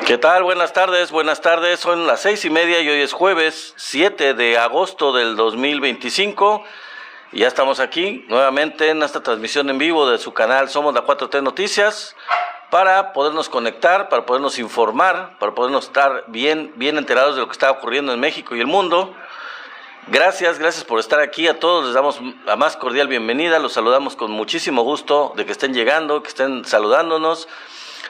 ¿Qué tal? Buenas tardes. Son las 6:30 y hoy es jueves 7 de agosto del 2025. Y ya estamos aquí nuevamente en esta transmisión en vivo de su canal Somos la 4T Noticias para podernos conectar, para podernos informar, para podernos estar bien enterados de lo que está ocurriendo en México y el mundo. Gracias por estar aquí. A todos les damos la más cordial bienvenida. Los saludamos con muchísimo gusto de que estén llegando, que estén saludándonos.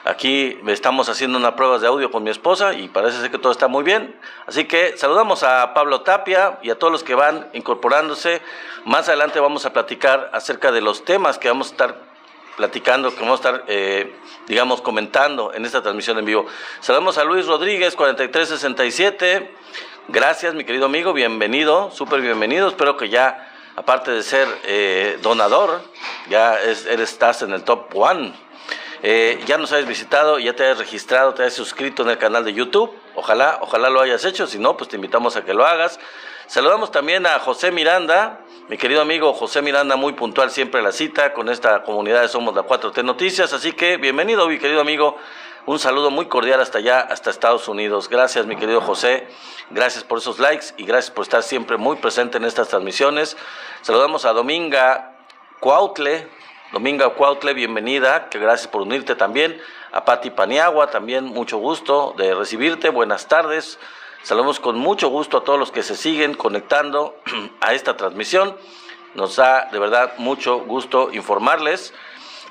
Aquí estamos haciendo unas pruebas de audio con mi esposa y parece ser que todo está muy bien. Así que saludamos a Pablo Tapia y a todos los que van incorporándose. Más adelante vamos a platicar acerca de los temas que vamos a estar platicando, que vamos a estar, comentando en esta transmisión en vivo. Saludamos a Luis Rodríguez, 4367. Gracias, mi querido amigo, bienvenido, súper bienvenido. Espero que ya, aparte de ser donador, ya estás en el top 1. Ya nos hayas visitado, ya te hayas registrado, te hayas suscrito en el canal de YouTube. Ojalá lo hayas hecho. Si no, pues te invitamos a que lo hagas. Saludamos también a José Miranda, mi querido amigo José Miranda, muy puntual siempre a la cita con esta comunidad de Somos la 4T Noticias. Así que bienvenido, mi querido amigo. Un saludo muy cordial hasta allá, hasta Estados Unidos. Gracias, mi querido José. Gracias por esos likes y gracias por estar siempre muy presente en estas transmisiones. Saludamos a Dominga Cuautle, bienvenida, que gracias por unirte también. A Pati Paniagua, también mucho gusto de recibirte, buenas tardes. Saludamos con mucho gusto a todos los que se siguen conectando a esta transmisión. Nos da de verdad mucho gusto informarles,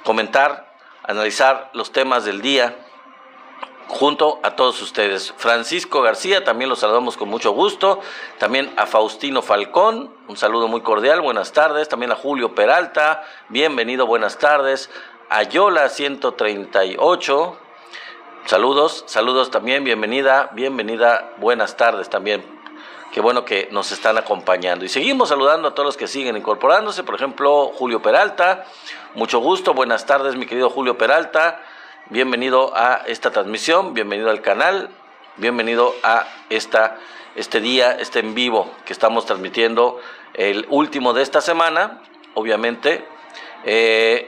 comentar, analizar los temas del día junto a todos ustedes. Francisco García, también los saludamos con mucho gusto. También a Faustino Falcón, un saludo muy cordial, buenas tardes. También a Julio Peralta, bienvenido, buenas tardes. A Yola 138, saludos también, bienvenida, buenas tardes también. Qué bueno que nos están acompañando. Y seguimos saludando a todos los que siguen incorporándose. Por ejemplo, Julio Peralta, mucho gusto, buenas tardes, mi querido Julio Peralta. Bienvenido a esta transmisión, bienvenido al canal, bienvenido a este día, en vivo que estamos transmitiendo, el último de esta semana, obviamente.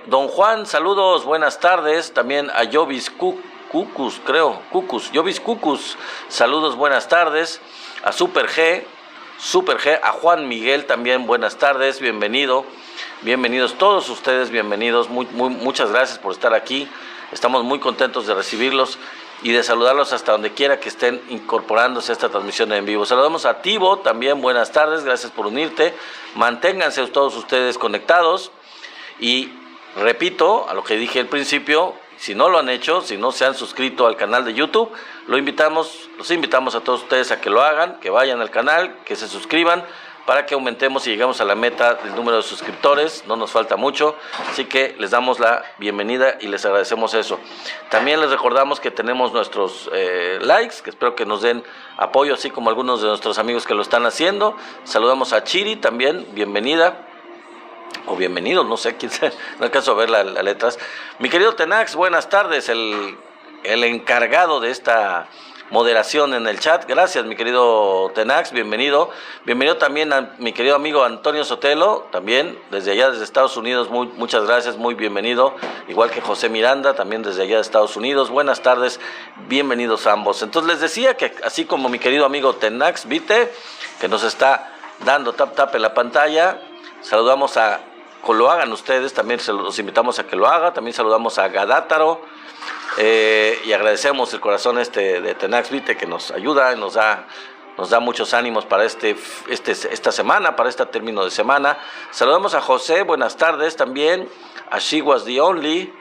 Don Juan, saludos, buenas tardes. También a Jovis Cucus, Jovis Cucus, saludos, buenas tardes. A Super G, a Juan Miguel también, buenas tardes, bienvenidos todos ustedes, bienvenidos, muchas gracias por estar aquí. Estamos muy contentos de recibirlos y de saludarlos hasta donde quiera que estén incorporándose a esta transmisión en vivo. Saludamos a Tibo también, buenas tardes, gracias por unirte. Manténganse todos ustedes conectados y repito a lo que dije al principio, si no lo han hecho, si no se han suscrito al canal de YouTube, los invitamos a todos ustedes a que lo hagan, que vayan al canal, que se suscriban, para que aumentemos y lleguemos a la meta del número de suscriptores. No nos falta mucho, así que les damos la bienvenida y les agradecemos eso. También les recordamos que tenemos nuestros likes, que espero que nos den apoyo, así como algunos de nuestros amigos que lo están haciendo. Saludamos a Chiri también, bienvenida, o bienvenido, no sé quién sea, no alcanzo a ver las letras. Mi querido Tenax, buenas tardes, el encargado de esta moderación en el chat. Gracias, mi querido Tenax, bienvenido también a mi querido amigo Antonio Sotelo, también desde allá, desde Estados Unidos, muchas gracias, muy bienvenido, igual que José Miranda, también desde allá de Estados Unidos, buenas tardes, bienvenidos ambos. Entonces les decía que así como mi querido amigo Tenax, Vite, que nos está dando tap en la pantalla, saludamos lo hagan ustedes, también los invitamos a que lo haga, también saludamos a Gadátaro, y agradecemos el corazón de Tenax Vite, que nos ayuda, nos da muchos ánimos para esta semana, para este término de semana. Saludamos a José, buenas tardes también, a She Was The Only,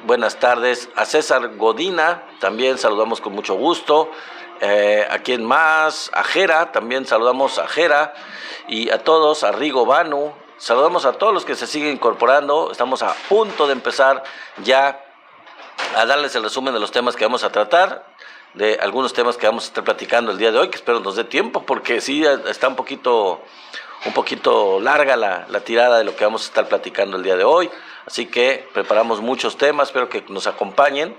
buenas tardes, a César Godina, también saludamos con mucho gusto. ¿A quién más? A Jera, también saludamos a Jera, y a todos, a Rigo Banu. Saludamos a todos los que se siguen incorporando. Estamos a punto de empezar ya a darles el resumen de los temas que vamos a tratar, de algunos temas que vamos a estar platicando el día de hoy, que espero nos dé tiempo, porque sí está un poquito larga la tirada de lo que vamos a estar platicando el día de hoy. Así que preparamos muchos temas, espero que nos acompañen.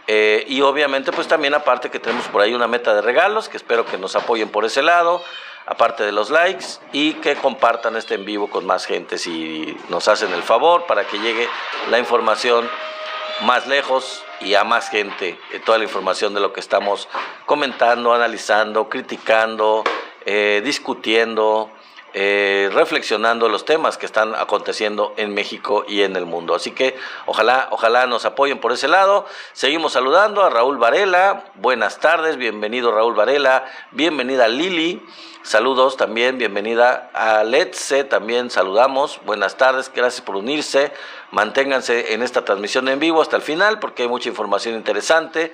Y obviamente pues también aparte que tenemos por ahí una meta de regalos, que espero que nos apoyen por ese lado. aparte de los likes, y que compartan este en vivo con más gente si nos hacen el favor, para que llegue la información más lejos y a más gente, toda la información de lo que estamos comentando, analizando, criticando, discutiendo, reflexionando los temas que están aconteciendo en México y en el mundo. Así que ojalá nos apoyen por ese lado. Seguimos saludando a Raúl Varela. Buenas tardes, bienvenido Raúl Varela, bienvenida Lili, saludos también, bienvenida a Letze, también saludamos, buenas tardes, gracias por unirse. Manténganse en esta transmisión en vivo hasta el final porque hay mucha información interesante,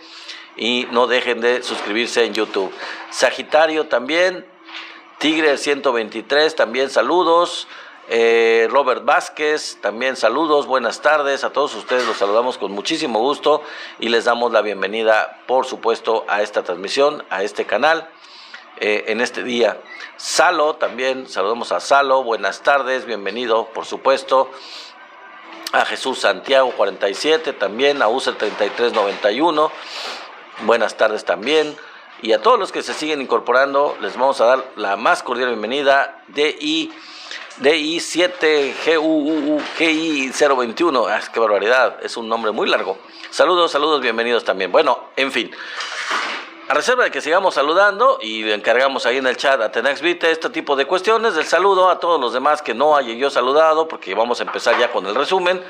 y no dejen de suscribirse en YouTube. Sagitario también, Tigre 123, también saludos. Robert Vázquez, también saludos, buenas tardes a todos ustedes, los saludamos con muchísimo gusto y les damos la bienvenida, por supuesto, a esta transmisión, a este canal, en este día. Salo, también saludamos a Salo, buenas tardes, bienvenido, por supuesto. A Jesús Santiago 47, también a User 3391, buenas tardes también. Y a todos los que se siguen incorporando, les vamos a dar la más cordial bienvenida. DI7GUUGI021, qué barbaridad, es un nombre muy largo. Saludos, bienvenidos también. Bueno, en fin, a reserva de que sigamos saludando, y le encargamos ahí en el chat a Tenaxvite este tipo de cuestiones del saludo a todos los demás que no haya yo saludado, porque vamos a empezar ya con el resumen.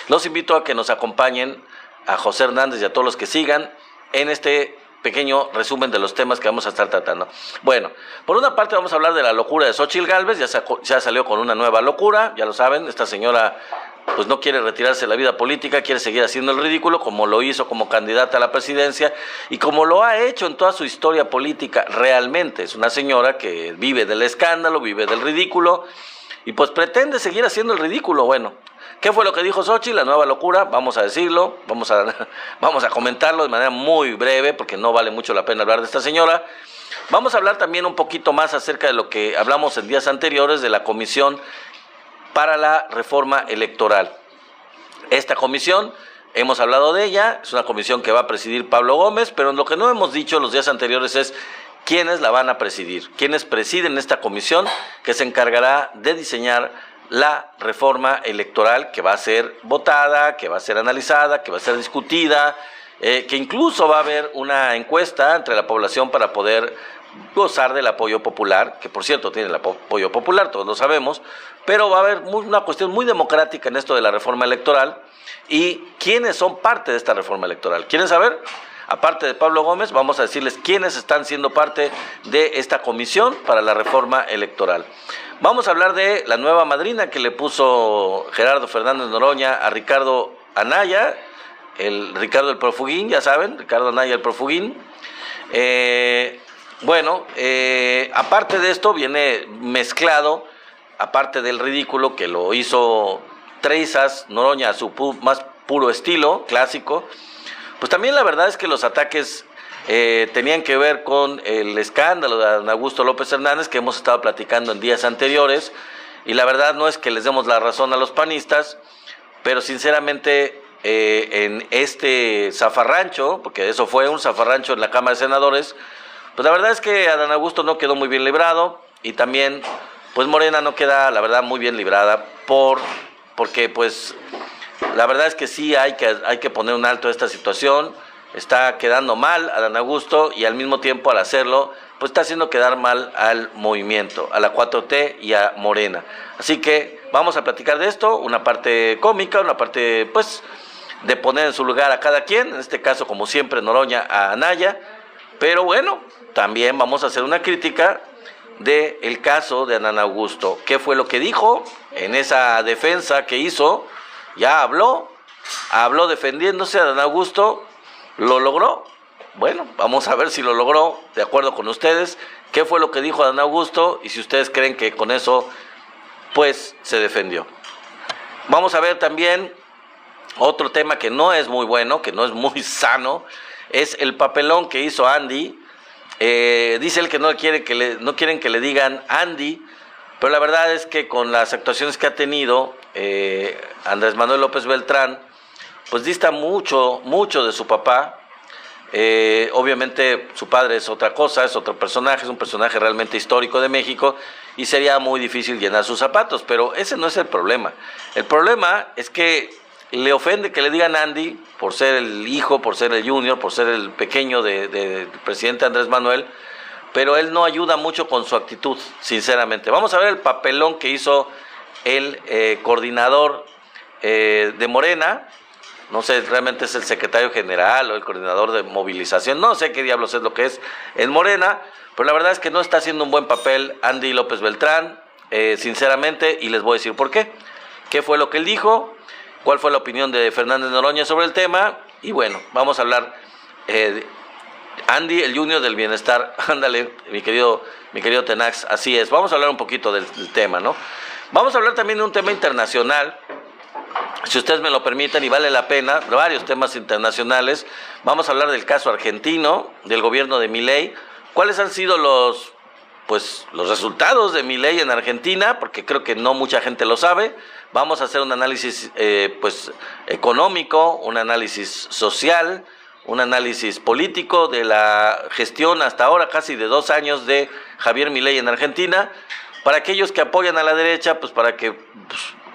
Los invito a que nos acompañen, a José Hernández y a todos los que sigan en este pequeño resumen de los temas que vamos a estar tratando. Bueno, por una parte vamos a hablar de la locura de Xóchitl Gálvez. Ya salió con una nueva locura, ya lo saben, esta señora pues no quiere retirarse de la vida política, quiere seguir haciendo el ridículo, como lo hizo como candidata a la presidencia y como lo ha hecho en toda su historia política. Realmente es una señora que vive del escándalo, vive del ridículo, y pues pretende seguir haciendo el ridículo. Bueno, ¿qué fue lo que dijo Xóchitl? La nueva locura, vamos a decirlo, vamos a comentarlo de manera muy breve, porque no vale mucho la pena hablar de esta señora. Vamos a hablar también un poquito más acerca de lo que hablamos en días anteriores de la Comisión para la Reforma Electoral. Esta comisión, hemos hablado de ella, es una comisión que va a presidir Pablo Gómez, pero lo que no hemos dicho los días anteriores es quiénes la van a presidir, quiénes presiden esta comisión que se encargará de diseñar la reforma electoral que va a ser votada, que va a ser analizada, que va a ser discutida, que incluso va a haber una encuesta entre la población para poder gozar del apoyo popular, que por cierto tiene el apoyo popular, todos lo sabemos, pero va a haber una cuestión muy democrática en esto de la reforma electoral. ¿Y quiénes son parte de esta reforma electoral? ¿Quieren saber? Aparte de Pablo Gómez, vamos a decirles quiénes están siendo parte de esta comisión para la reforma electoral. Vamos a hablar de la nueva madrina que le puso Gerardo Fernández Noroña a Ricardo Anaya, el Ricardo el Profugín, ya saben, Ricardo Anaya el Profugín. Aparte de esto viene mezclado, aparte del ridículo que lo hizo Trizas Noroña a su más puro estilo clásico, pues también la verdad es que los ataques tenían que ver con el escándalo de Adán Augusto López Hernández que hemos estado platicando en días anteriores, y la verdad no es que les demos la razón a los panistas, pero sinceramente en este zafarrancho, porque eso fue un zafarrancho en la Cámara de Senadores, pues la verdad es que Adán Augusto no quedó muy bien librado, y también pues Morena no queda, la verdad, muy bien librada, porque pues la verdad es que sí hay que poner un alto a esta situación. Está quedando mal Adán Augusto, y al mismo tiempo al hacerlo pues está haciendo quedar mal al movimiento, a la 4T y a Morena. Así que vamos a platicar de esto, una parte cómica, una parte pues de poner en su lugar a cada quien, en este caso como siempre Noroña a Anaya, pero bueno, también vamos a hacer una crítica del caso de Adán Augusto. ¿Qué fue lo que dijo en esa defensa que hizo? Ya habló defendiéndose. Adán Augusto lo logró. Bueno, vamos a ver si lo logró de acuerdo con ustedes. ¿Qué fue lo que dijo Adán Augusto? Y si ustedes creen que con eso pues se defendió. Vamos a ver también otro tema que no es muy bueno, que no es muy sano, es el papelón que hizo Andy. Dice él que no quieren que le digan Andy, pero la verdad es que con las actuaciones que ha tenido Andrés Manuel López Beltrán, pues dista mucho de su papá. Obviamente su padre es otra cosa, es otro personaje, es un personaje realmente histórico de México y sería muy difícil llenar sus zapatos, pero ese no es el problema. El problema es que le ofende que le digan Andy por ser el hijo, por ser el junior, por ser el pequeño del presidente Andrés Manuel, pero él no ayuda mucho con su actitud, sinceramente. Vamos a ver el papelón que hizo el coordinador de Morena. No sé, realmente es el secretario general o el coordinador de movilización, no sé qué diablos es lo que es en Morena, pero la verdad es que no está haciendo un buen papel Andy López Beltrán, sinceramente, y les voy a decir por qué. ¿Qué fue lo que él dijo? ¿Cuál fue la opinión de Fernández Noroña sobre el tema? Y bueno, vamos a hablar Andy, el junior del bienestar. Ándale, mi querido Tenax, así es. Vamos a hablar un poquito del tema, ¿no? Vamos a hablar también de un tema internacional, si ustedes me lo permiten, y vale la pena, varios temas internacionales. Vamos a hablar del caso argentino, del gobierno de Milei. ¿Cuáles han sido los resultados de Milei en Argentina? Porque creo que no mucha gente lo sabe. Vamos a hacer un análisis económico, un análisis social, un análisis político de la gestión hasta ahora casi de 2 años de Javier Milei en Argentina. Para aquellos que apoyan a la derecha, pues para que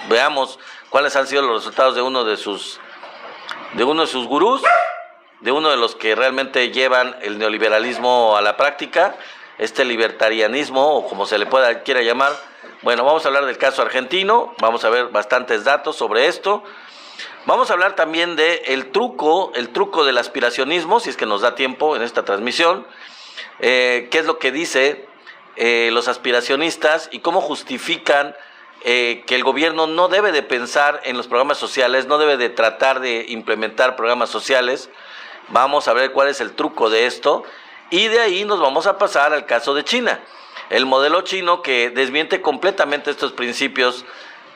veamos cuáles han sido los resultados de uno de sus gurús, de uno de los que realmente llevan el neoliberalismo a la práctica, este libertarianismo, o como se le quiera llamar. Bueno, vamos a hablar del caso argentino, vamos a ver bastantes datos sobre esto. Vamos a hablar también de el truco del aspiracionismo, si es que nos da tiempo en esta transmisión. ¿Qué es lo que dice los aspiracionistas y cómo justifican que el gobierno no debe de pensar en los programas sociales, no debe de tratar de implementar programas sociales? Vamos a ver cuál es el truco de esto, y de ahí nos vamos a pasar al caso de China, el modelo chino que desmiente completamente estos principios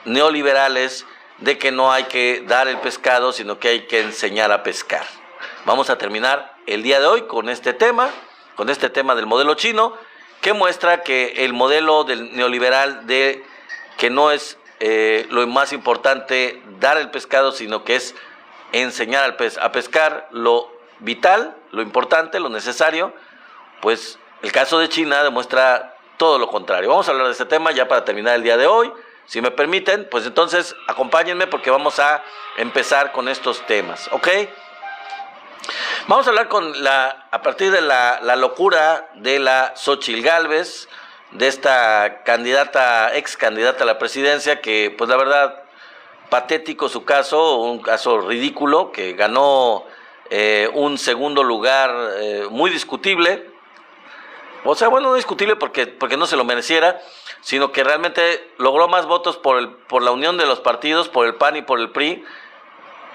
neoliberales de que no hay que dar el pescado, sino que hay que enseñar a pescar. Vamos a terminar el día de hoy con este tema del modelo chino, que muestra que el modelo del neoliberal que no es lo más importante dar el pescado, sino que es enseñar a pescar, lo vital, lo importante, lo necesario, pues el caso de China demuestra todo lo contrario. Vamos a hablar de este tema ya para terminar el día de hoy. Si me permiten, pues entonces acompáñenme porque vamos a empezar con estos temas, ¿ok? Vamos a hablar a partir de la locura de la Xóchitl Gálvez, de esta ex candidata a la presidencia, que pues la verdad, patético su caso, un caso ridículo, que ganó un segundo lugar muy discutible. O sea, bueno, no discutible porque no se lo mereciera, sino que realmente logró más votos por la unión de los partidos, por el PAN y por el PRI,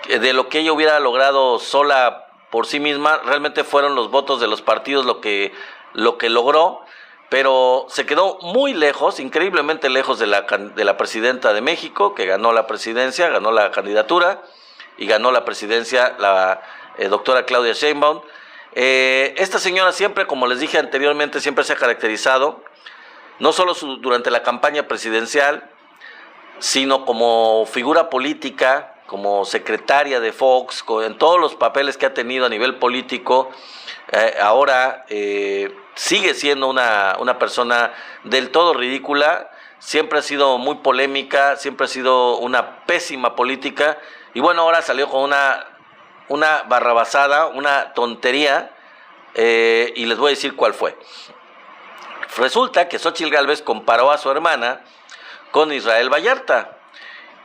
de lo que ella hubiera logrado sola por sí misma. Realmente fueron los votos de los partidos lo que logró, pero se quedó muy lejos, increíblemente lejos de la presidenta de México, que ganó la presidencia, ganó la candidatura y ganó la presidencia la doctora Claudia Sheinbaum. Esta señora siempre, como les dije anteriormente, siempre se ha caracterizado, no solo durante la campaña presidencial, sino como figura política, como secretaria de Fox, en todos los papeles que ha tenido a nivel político. Ahora sigue siendo una persona del todo ridícula, siempre ha sido muy polémica, siempre ha sido una pésima política, y bueno, ahora salió con una barrabasada, una tontería, y les voy a decir cuál fue. Resulta que Xóchitl Gálvez comparó a su hermana con Israel Vallarta,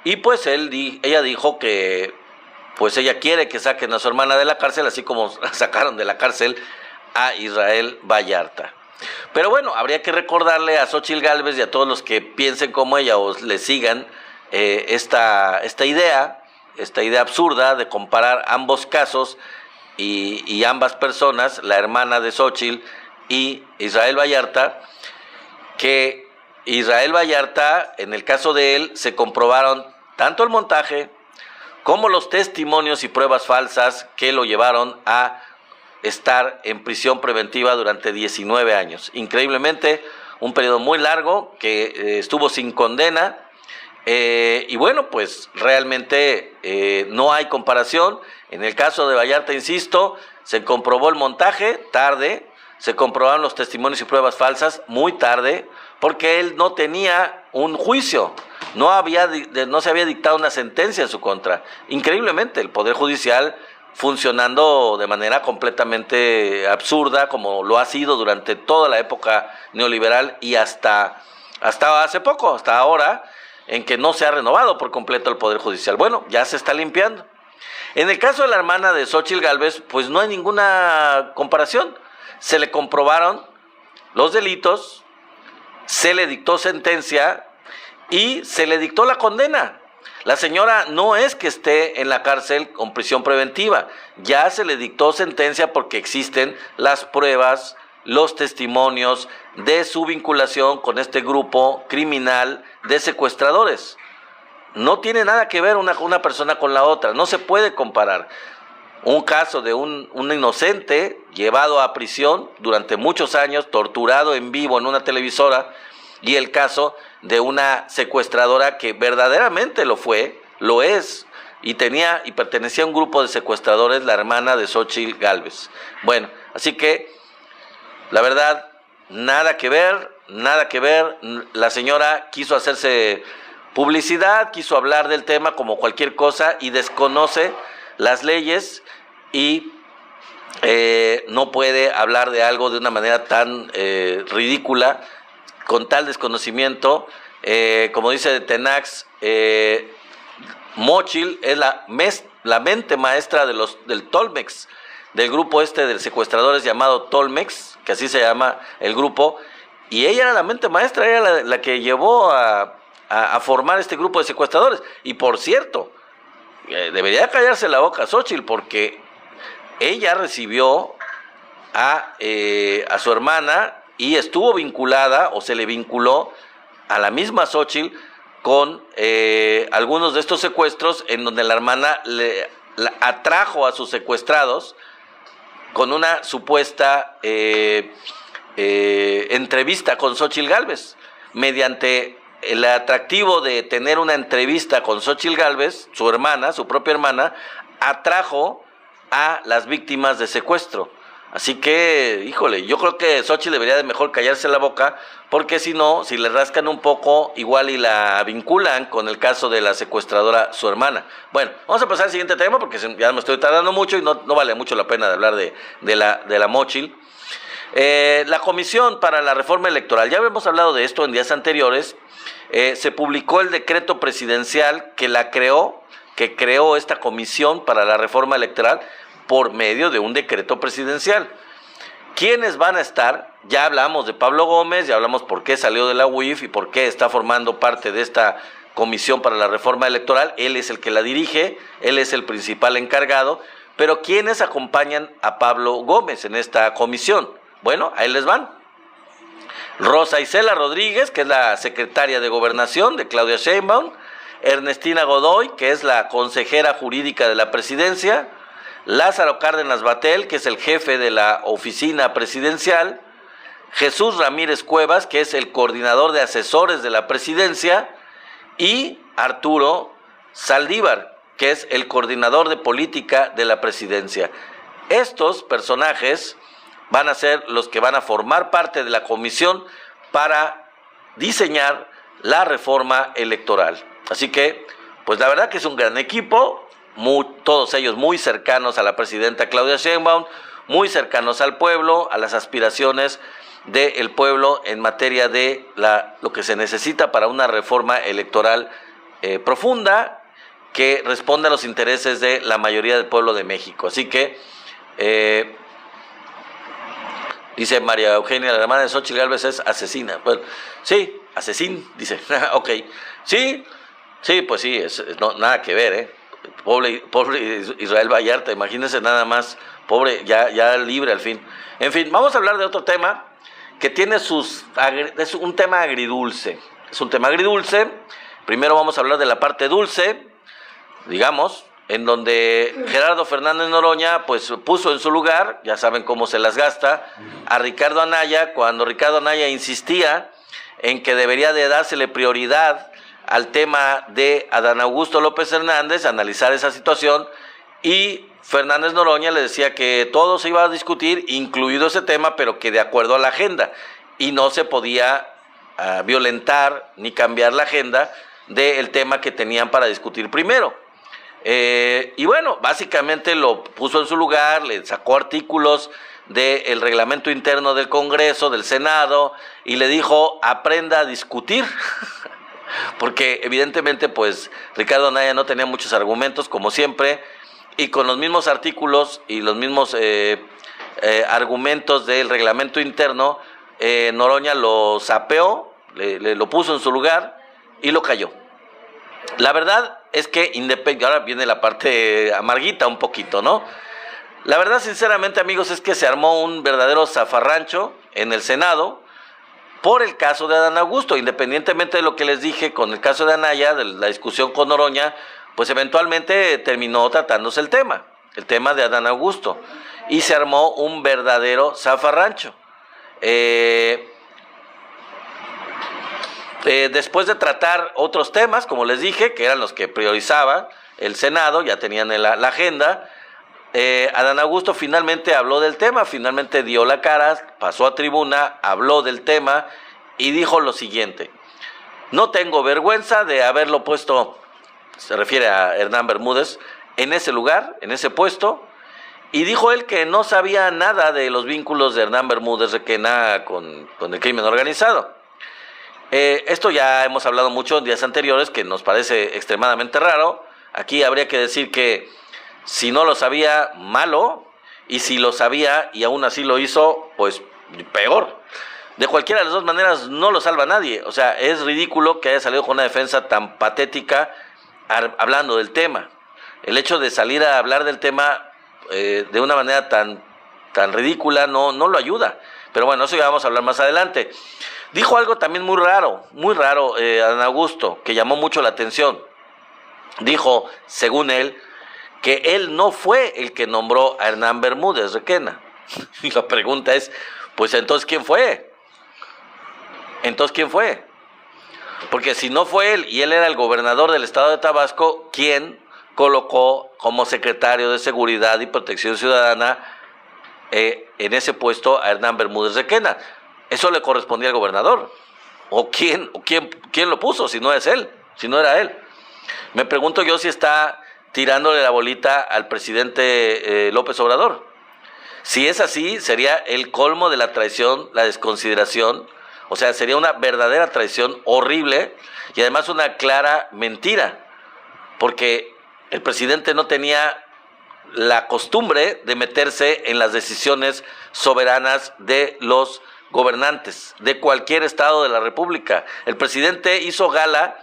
y pues ella dijo que pues ella quiere que saquen a su hermana de la cárcel, así como sacaron de la cárcel a Israel Vallarta. Pero bueno, habría que recordarle a Xóchitl Gálvez y a todos los que piensen como ella o le sigan esta idea absurda de comparar ambos casos y ambas personas, la hermana de Xóchitl y Israel Vallarta, que Israel Vallarta, en el caso de él, se comprobaron tanto el montaje como los testimonios y pruebas falsas que lo llevaron a estar en prisión preventiva durante 19 años. Increíblemente, un periodo muy largo que estuvo sin condena, Y bueno, pues realmente no hay comparación. En el caso de Vallarta, insisto, se comprobó el montaje tarde, se comprobaron los testimonios y pruebas falsas muy tarde, porque él no tenía un juicio, no se había dictado una sentencia en su contra. Increíblemente, el Poder Judicial funcionando de manera completamente absurda, como lo ha sido durante toda la época neoliberal y hasta hace poco, hasta ahora, en que no se ha renovado por completo el Poder Judicial. Bueno, ya se está limpiando. En el caso de la hermana de Xóchitl Gálvez, pues no hay ninguna comparación. Se le comprobaron los delitos, se le dictó sentencia y se le dictó la condena. La señora no es que esté en la cárcel con prisión preventiva, ya se le dictó sentencia porque existen las pruebas, los testimonios de su vinculación con este grupo criminal de secuestradores. No tiene nada que ver una persona con la otra, no se puede comparar. Un caso de un inocente llevado a prisión durante muchos años, torturado en vivo en una televisora, y el caso de una secuestradora que verdaderamente lo es, y pertenecía a un grupo de secuestradores, la hermana de Xóchitl Gálvez. Bueno, así que, la verdad, nada que ver. La señora quiso hacerse publicidad, quiso hablar del tema como cualquier cosa y desconoce las leyes y no puede hablar de algo de una manera tan ridícula, con tal desconocimiento. Como dice Tenax, Móchil es la mente maestra del Tolmex, del grupo de secuestradores llamado Tolmex, que así se llama el grupo, y ella era la mente maestra, ella era la que llevó a formar este grupo de secuestradores. Y por cierto, debería callarse la boca Xóchitl, porque ella recibió a su hermana y estuvo vinculada, o se le vinculó a la misma Xóchitl con algunos de estos secuestros, en donde la hermana la atrajo a sus secuestrados con una supuesta entrevista con Xóchitl Gálvez. Mediante el atractivo de tener una entrevista con Xóchitl Gálvez, su hermana, su propia hermana, atrajo a las víctimas de secuestro. Así que, híjole, yo creo que Xóchitl debería de mejor callarse la boca, porque si no, si le rascan un poco, igual y la vinculan con el caso de la secuestradora, su hermana. Bueno, vamos a pasar al siguiente tema, porque ya me estoy tardando mucho y no vale mucho la pena de hablar de la Móchil. La Comisión para la Reforma Electoral, ya habíamos hablado de esto en días anteriores. Se publicó el decreto presidencial que creó esta Comisión para la Reforma Electoral por medio de un decreto presidencial. ¿Quiénes van a estar? Ya hablamos de Pablo Gómez, ya hablamos por qué salió de la UIF y por qué está formando parte de esta Comisión para la Reforma Electoral. Él es el que la dirige, él es el principal encargado. Pero ¿quiénes acompañan a Pablo Gómez en esta comisión? Bueno, ahí les van. Rosa Isela Rodríguez, que es la secretaria de Gobernación de Claudia Sheinbaum. Ernestina Godoy, que es la consejera jurídica de la presidencia. Lázaro Cárdenas Batel, que es el jefe de la oficina presidencial. Jesús Ramírez Cuevas, que es el coordinador de asesores de la presidencia. Y Arturo Saldívar, que es el coordinador de política de la presidencia. Estos personajes van a ser los que van a formar parte de la comisión para diseñar la reforma electoral. Así que, pues la verdad que es un gran equipo, todos ellos muy cercanos a la presidenta Claudia Sheinbaum, muy cercanos al pueblo, a las aspiraciones del pueblo en materia de lo que se necesita para una reforma electoral profunda, que responda a los intereses de la mayoría del pueblo de México. Así que, dice María Eugenia, la hermana de Xóchitl Gálvez es asesina. Bueno, sí, asesín, dice. Ok, sí, pues sí, nada que ver, ¿eh? Pobre Israel Vallarta, imagínense nada más, pobre, ya libre al fin. En fin, vamos a hablar de otro tema que tiene es un tema agridulce. Es un tema agridulce. Primero vamos a hablar de la parte dulce, digamos, en donde Gerardo Fernández Noroña pues puso en su lugar, ya saben cómo se las gasta, a Ricardo Anaya, cuando Ricardo Anaya insistía en que debería de dársele prioridad al tema de Adán Augusto López Hernández, analizar esa situación, y Fernández Noroña le decía que todo se iba a discutir, incluido ese tema, pero que de acuerdo a la agenda, y no se podía violentar ni cambiar la agenda del tema que tenían para discutir primero. Y bueno, básicamente lo puso en su lugar, le sacó artículos del reglamento interno del Congreso, del Senado, y le dijo: aprenda a discutir. Porque evidentemente pues Ricardo Anaya no tenía muchos argumentos, como siempre, y con los mismos artículos y los mismos argumentos del reglamento interno, Noroña lo sapeó, lo puso en su lugar y lo cayó. La verdad es que ahora viene la parte amarguita un poquito, ¿no? La verdad, sinceramente, amigos, es que se armó un verdadero zafarrancho en el Senado por el caso de Adán Augusto. Independientemente de lo que les dije con el caso de Anaya, de la discusión con Noroña, pues eventualmente terminó tratándose el tema de Adán Augusto, y se armó un verdadero zafarrancho. Después de tratar otros temas, como les dije, que eran los que priorizaba el Senado, ya tenían la agenda, Adán Augusto finalmente habló del tema, finalmente dio la cara, pasó a tribuna, habló del tema y dijo lo siguiente: no tengo vergüenza de haberlo puesto, se refiere a Hernán Bermúdez, en ese lugar, en ese puesto, y dijo él que no sabía nada de los vínculos de Hernán Bermúdez Requena con el crimen organizado. Esto ya hemos hablado mucho en días anteriores, que nos parece extremadamente raro. Aquí habría que decir que si no lo sabía, malo, y si lo sabía y aún así lo hizo, pues peor. De cualquiera de las dos maneras no lo salva nadie. O sea, es ridículo que haya salido con una defensa tan patética hablando del tema. El hecho de salir a hablar del tema de una manera tan ridícula no lo ayuda. Pero bueno, eso ya vamos a hablar más adelante. Dijo algo también muy raro, Adán Augusto, que llamó mucho la atención. Dijo, según él, que él no fue el que nombró a Hernán Bermúdez Requena. Y la pregunta es, pues entonces ¿quién fue? Porque si no fue él y él era el gobernador del estado de Tabasco, ¿quién colocó como secretario de Seguridad y Protección Ciudadana en ese puesto a Hernán Bermúdez Requena? Eso le correspondía al gobernador. ¿O quién lo puso si no es él, si no era él? Me pregunto yo si está tirándole la bolita al presidente López Obrador. Si es así, sería el colmo de la traición, la desconsideración. O sea, sería una verdadera traición horrible y además una clara mentira, porque el presidente no tenía la costumbre de meterse en las decisiones soberanas de los gobernantes de cualquier estado de la República. El presidente hizo gala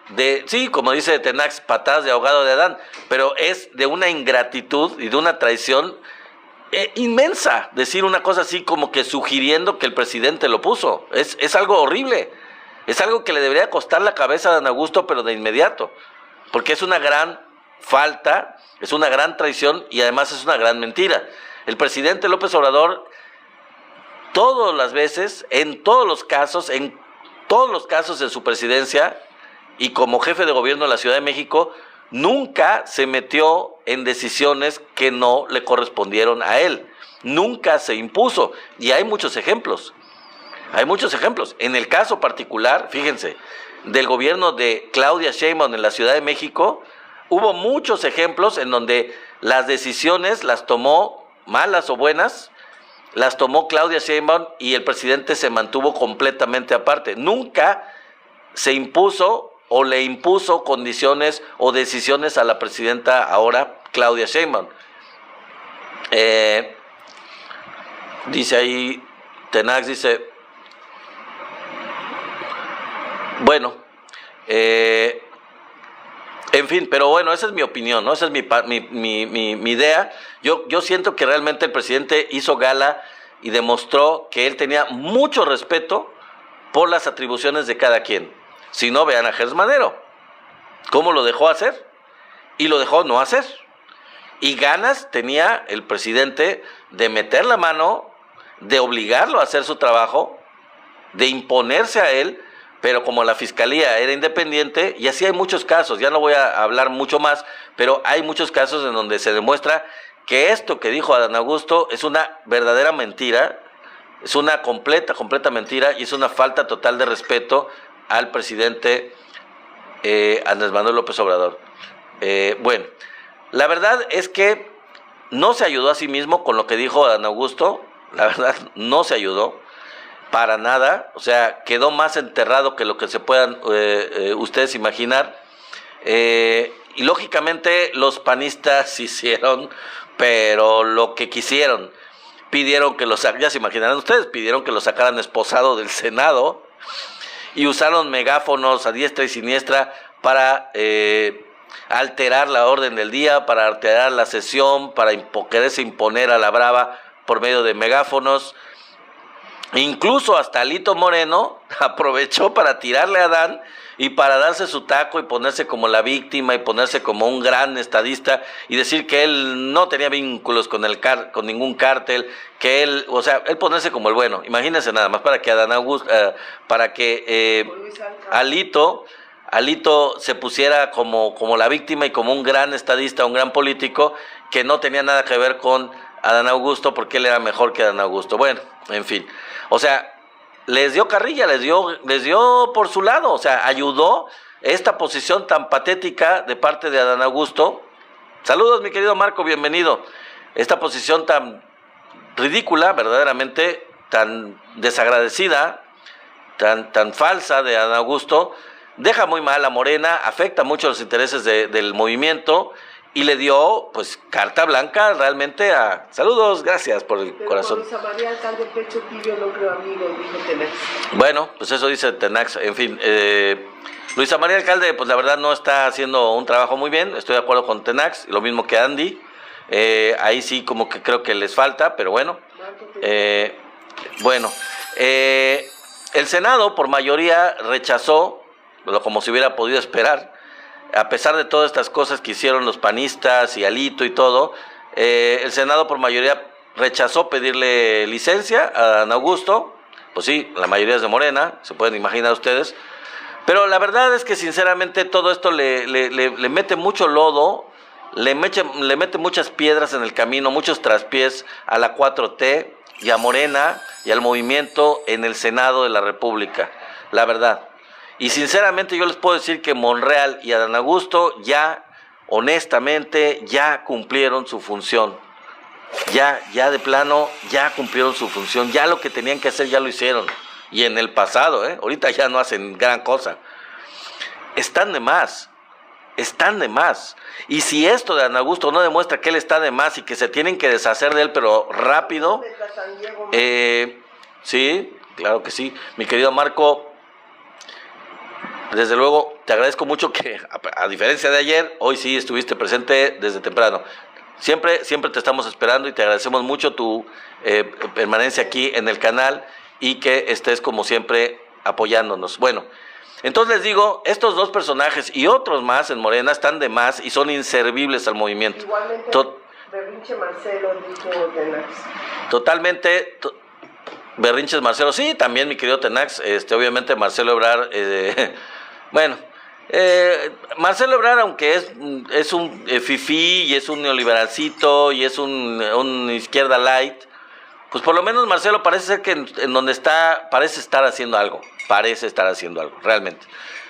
de, sí, como dice Tenax, patadas de ahogado de Adán, pero es de una ingratitud y de una traición inmensa decir una cosa así, como que sugiriendo que el presidente lo puso. Es algo horrible, es algo que le debería costar la cabeza a Adán Augusto, pero de inmediato, porque es una gran falta, es una gran traición y además es una gran mentira. El presidente López Obrador, todas las veces, en todos los casos de su presidencia y como jefe de gobierno de la Ciudad de México, nunca se metió en decisiones que no le correspondieron a él. Nunca se impuso. Y hay muchos ejemplos. En el caso particular, fíjense, del gobierno de Claudia Sheinbaum en la Ciudad de México, hubo muchos ejemplos en donde las decisiones las tomó, malas o buenas, las tomó Claudia Sheinbaum y el presidente se mantuvo completamente aparte. Nunca se impuso o le impuso condiciones o decisiones a la presidenta ahora, Claudia Sheinbaum. Dice ahí, Tenax dice, bueno, en fin, pero bueno, esa es mi opinión, ¿no? Esa es mi idea. Yo siento que realmente el presidente hizo gala y demostró que él tenía mucho respeto por las atribuciones de cada quien. Si no, vean a Gers Manero, cómo lo dejó hacer y lo dejó no hacer. Y ganas tenía el presidente de meter la mano, de obligarlo a hacer su trabajo, de imponerse a él, pero como la fiscalía era independiente, y así hay muchos casos, ya no voy a hablar mucho más, pero hay muchos casos en donde se demuestra que esto que dijo Adán Augusto es una verdadera mentira, es una completa mentira y es una falta total de respeto al presidente Andrés Manuel López Obrador. Bueno, la verdad es que no se ayudó a sí mismo con lo que dijo Adán Augusto, la verdad no se ayudó para nada, o sea, quedó más enterrado que lo que se puedan ustedes imaginar. Y lógicamente los panistas hicieron, pero lo que quisieron, pidieron que ya se imaginarán ustedes, pidieron que lo sacaran esposado del Senado y usaron megáfonos a diestra y siniestra para alterar la orden del día, para alterar la sesión, para quererse imponer a la brava por medio de megáfonos. Incluso hasta Alito Moreno aprovechó para tirarle a Adán y para darse su taco y ponerse como la víctima y ponerse como un gran estadista y decir que él no tenía vínculos con ningún cártel, que él, o sea, él ponerse como el bueno. Imagínense nada más para que Adán Augusto, para que Alito se pusiera como la víctima y como un gran estadista, un gran político que no tenía nada que ver con Adán Augusto porque él era mejor que Adán Augusto. Bueno, en fin, o sea, les dio carrilla, les dio por su lado, o sea, ayudó esta posición tan patética de parte de Adán Augusto. Saludos, mi querido Marco, bienvenido. Esta posición tan ridícula, verdaderamente, tan desagradecida, tan falsa de Adán Augusto, deja muy mal a Morena, afecta mucho los intereses del movimiento y le dio, pues, carta blanca realmente a... Saludos, gracias por el corazón. Luisa María Alcalde, pecho tibio, no creo amigo, dijo Tenax. Bueno, pues eso dice Tenax, en fin. Luisa María Alcalde, pues la verdad no está haciendo un trabajo muy bien, estoy de acuerdo con Tenax, lo mismo que Andy. Ahí sí como que creo que les falta, pero bueno. El Senado por mayoría rechazó, como se hubiera podido esperar, a pesar de todas estas cosas que hicieron los panistas y Alito y todo, el Senado por mayoría rechazó pedirle licencia a Adán Augusto. Pues sí, la mayoría es de Morena, se pueden imaginar ustedes. Pero la verdad es que sinceramente todo esto le mete mucho lodo, le mete muchas piedras en el camino, muchos traspiés a la 4T y a Morena y al movimiento en el Senado de la República, la verdad. Y sinceramente yo les puedo decir que Monreal y Adán Augusto ya, honestamente, ya cumplieron su función. Ya de plano, ya cumplieron su función. Ya lo que tenían que hacer ya lo hicieron. Y en el pasado, ahorita ya no hacen gran cosa. Están de más. Y si esto de Adán Augusto no demuestra que él está de más y que se tienen que deshacer de él, pero rápido. Sí, claro que sí. Mi querido Marco, desde luego, te agradezco mucho que, a diferencia de ayer, hoy sí estuviste presente desde temprano. Siempre te estamos esperando y te agradecemos mucho tu permanencia aquí en el canal y que estés como siempre apoyándonos. Bueno, entonces les digo, estos dos personajes y otros más en Morena están de más y son inservibles al movimiento. Igualmente, Berrinche Marcelo dijo Tenax. Totalmente... Berrinches Marcelo, sí, también mi querido Tenax, obviamente Marcelo Ebrard, Marcelo Ebrard, aunque es un fifí y es un neoliberalcito y es un izquierda light, pues por lo menos Marcelo parece ser que en donde está, parece estar haciendo algo, realmente.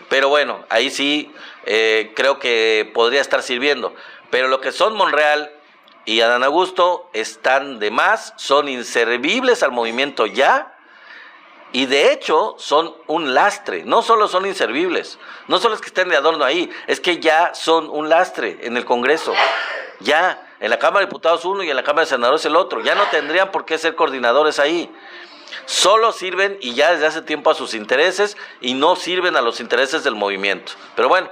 Pero bueno, ahí sí creo que podría estar sirviendo, pero lo que son Monreal y Adán Augusto están de más, son inservibles al movimiento ya, y de hecho son un lastre. No solo son inservibles, no solo es que estén de adorno ahí, es que ya son un lastre en el Congreso. Ya, en la Cámara de Diputados uno y en la Cámara de Senadores el otro. Ya no tendrían por qué ser coordinadores ahí. Solo sirven, y ya desde hace tiempo, a sus intereses, y no sirven a los intereses del movimiento. Pero bueno,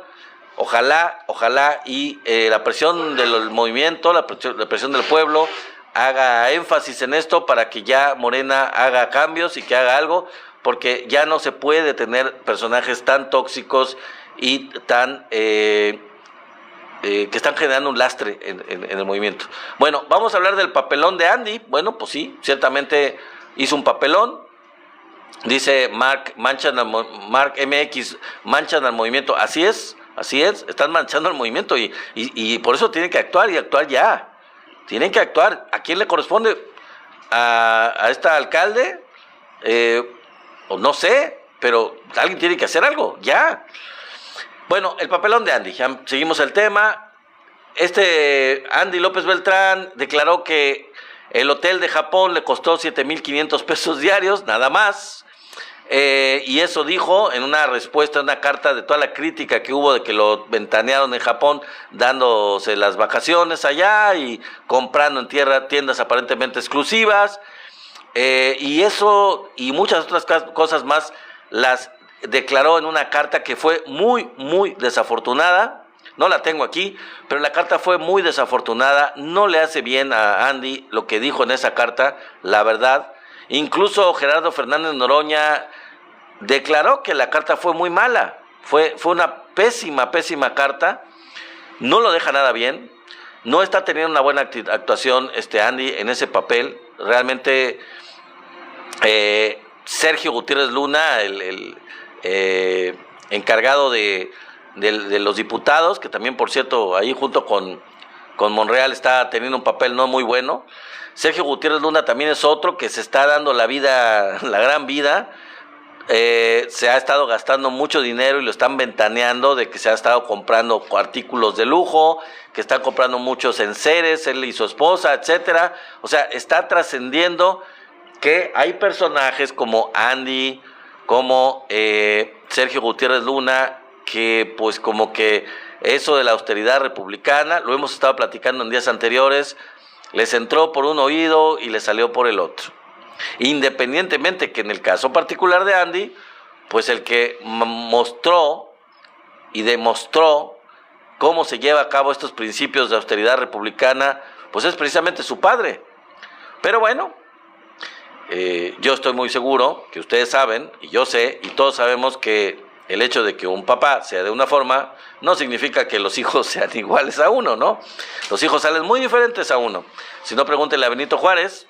Ojalá y la presión del movimiento, la presión del pueblo haga énfasis en esto para que ya Morena haga cambios y que haga algo, porque ya no se puede tener personajes tan tóxicos y tan que están generando un lastre en el movimiento. Bueno, vamos a hablar del papelón de Andy. Bueno, pues sí, ciertamente hizo un papelón. Dice Mark MX, manchan al movimiento. Así es, están manchando al movimiento y por eso tienen que actuar y actuar ya. Tienen que actuar. ¿A quién le corresponde? ¿A este alcalde? O no sé, pero alguien tiene que hacer algo, ya. Bueno, el papelón de Andy, ya seguimos el tema. Andy López Beltrán declaró que el hotel de Japón le costó 7,500 pesos diarios, nada más. Y eso dijo en una respuesta, en una carta de toda la crítica que hubo de que lo ventanearon en Japón, dándose las vacaciones allá y comprando en tiendas aparentemente exclusivas. Y eso y muchas otras cosas más las declaró en una carta que fue muy, muy desafortunada. No la tengo aquí, pero la carta fue muy desafortunada. No le hace bien a Andy lo que dijo en esa carta, la verdad. Incluso Gerardo Fernández Noroña declaró que la carta fue muy mala. Fue una pésima carta. No lo deja nada bien. No está teniendo una buena actuación Andy en ese papel. Realmente Sergio Gutiérrez Luna, el encargado de los diputados, que también, por cierto, ahí junto con Monreal está teniendo un papel no muy bueno. Sergio Gutiérrez Luna también es otro que se está dando la gran vida. Se ha estado gastando mucho dinero y lo están ventaneando de que se ha estado comprando artículos de lujo, que están comprando muchos enseres, él y su esposa, etcétera. O sea, está trascendiendo que hay personajes como Andy, como Sergio Gutiérrez Luna, que pues como que eso de la austeridad republicana, lo hemos estado platicando en días anteriores, les entró por un oído y les salió por el otro. Independientemente que en el caso particular de Andy, pues el que mostró y demostró cómo se lleva a cabo estos principios de austeridad republicana, pues es precisamente su padre. Pero bueno, yo estoy muy seguro que ustedes saben, y yo sé, y todos sabemos que el hecho de que un papá sea de una forma no significa que los hijos sean iguales a uno, ¿no? Los hijos salen muy diferentes a uno. Si no, pregúntenle a Benito Juárez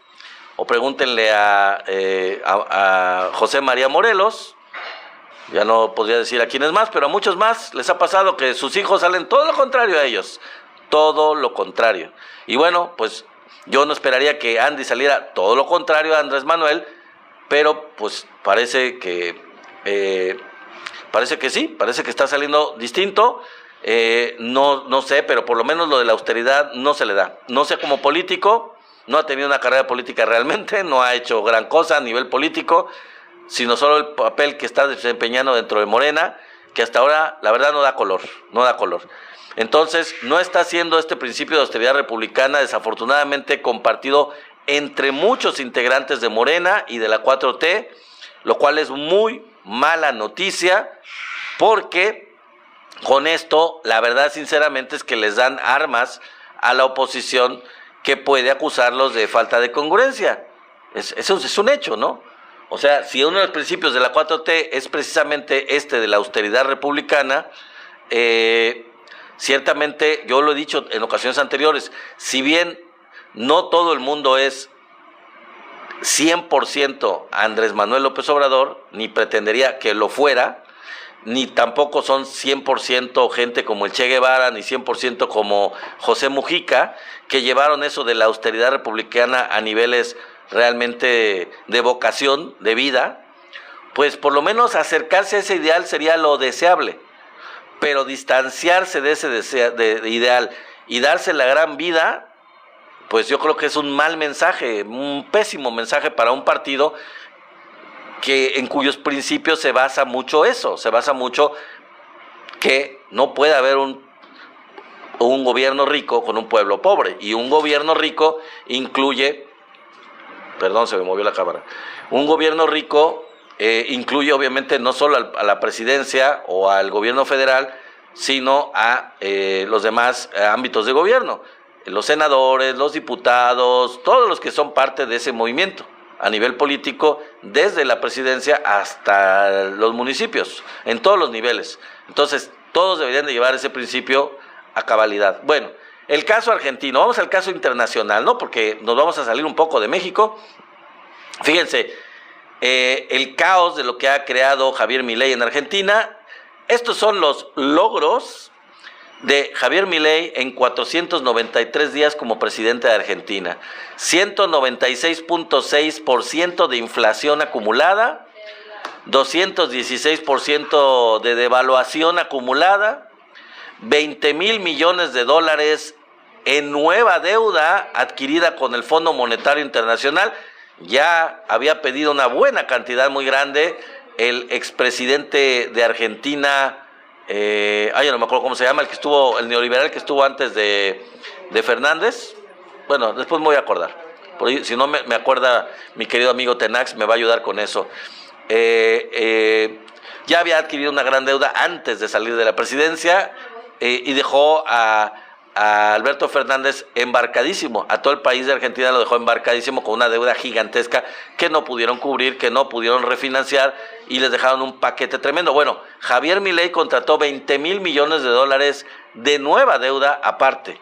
o pregúntenle a José María Morelos. Ya no podría decir a quiénes más, pero a muchos más les ha pasado que sus hijos salen todo lo contrario a ellos. Todo lo contrario. Y bueno, pues yo no esperaría que Andy saliera todo lo contrario a Andrés Manuel, pero pues parece que sí, parece que está saliendo distinto. No sé, pero por lo menos lo de la austeridad no se le da. No sé, como político, no ha tenido una carrera política realmente, no ha hecho gran cosa a nivel político, sino solo el papel que está desempeñando dentro de Morena, que hasta ahora, la verdad, no da color. Entonces, no está haciendo este principio de austeridad republicana, desafortunadamente compartido entre muchos integrantes de Morena y de la 4T, lo cual es muy mala noticia, porque con esto, la verdad, sinceramente, es que les dan armas a la oposición que puede acusarlos de falta de congruencia. Eso es un hecho, ¿no? O sea, si uno de los principios de la 4T es precisamente de la austeridad republicana, ciertamente, yo lo he dicho en ocasiones anteriores, si bien no todo el mundo es 100% Andrés Manuel López Obrador, ni pretendería que lo fuera, ni tampoco son 100% gente como el Che Guevara, ni 100% como José Mujica, que llevaron eso de la austeridad republicana a niveles realmente de vocación, de vida. Pues por lo menos acercarse a ese ideal sería lo deseable, pero distanciarse de ese de ideal y darse la gran vida, pues yo creo que es un mal mensaje, un pésimo mensaje para un partido en cuyos principios se basa mucho que no puede haber un gobierno rico con un pueblo pobre, y un gobierno rico incluye, perdón, se me movió la cámara, un gobierno rico incluye obviamente no solo a la presidencia o al gobierno federal, sino a los demás ámbitos de gobierno, los senadores, los diputados, todos los que son parte de ese movimiento a nivel político, desde la presidencia hasta los municipios, en todos los niveles. Entonces, todos deberían de llevar ese principio a cabalidad. Bueno, el caso argentino, vamos al caso internacional, ¿no? Porque nos vamos a salir un poco de México. Fíjense, el caos de lo que ha creado Javier Milei en Argentina. Estos son los logros de Javier Milei en 493 días como presidente de Argentina. 196.6% de inflación acumulada, 216% de devaluación acumulada, 20,000 millones de dólares en nueva deuda adquirida con el Fondo Monetario Internacional. Ya había pedido una buena cantidad muy grande el expresidente de Argentina, yo no me acuerdo cómo se llama, el neoliberal que estuvo antes de Fernández. Bueno, después me voy a acordar. Por ahí, si no me acuerda mi querido amigo Tenax, me va a ayudar con eso. Ya había adquirido una gran deuda antes de salir de la presidencia, y dejó a Alberto Fernández embarcadísimo, a todo el país de Argentina lo dejó embarcadísimo con una deuda gigantesca que no pudieron cubrir, que no pudieron refinanciar, y les dejaron un paquete tremendo. Bueno, Javier Milei contrató 20,000 millones de dólares de nueva deuda aparte.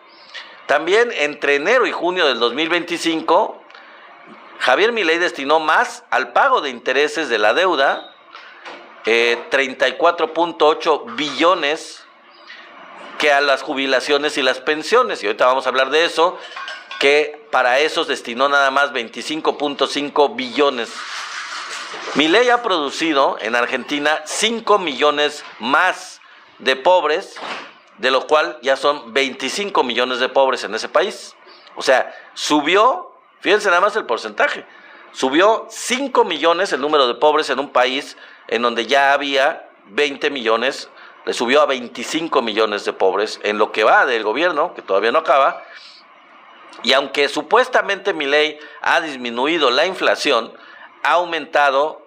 También entre enero y junio del 2025, Javier Milei destinó más al pago de intereses de la deuda, 34.8 billones, que a las jubilaciones y las pensiones. Y ahorita vamos a hablar de eso, que para esos destinó nada más 25.5 billones. Milei ha producido en Argentina 5 millones más de pobres, de lo cual ya son 25 millones de pobres en ese país. O sea, subió, fíjense nada más el porcentaje, subió 5 millones el número de pobres en un país en donde ya había 20 millones, le subió a 25 millones de pobres en lo que va del gobierno, que todavía no acaba. Y aunque supuestamente Milei ha disminuido la inflación, ha aumentado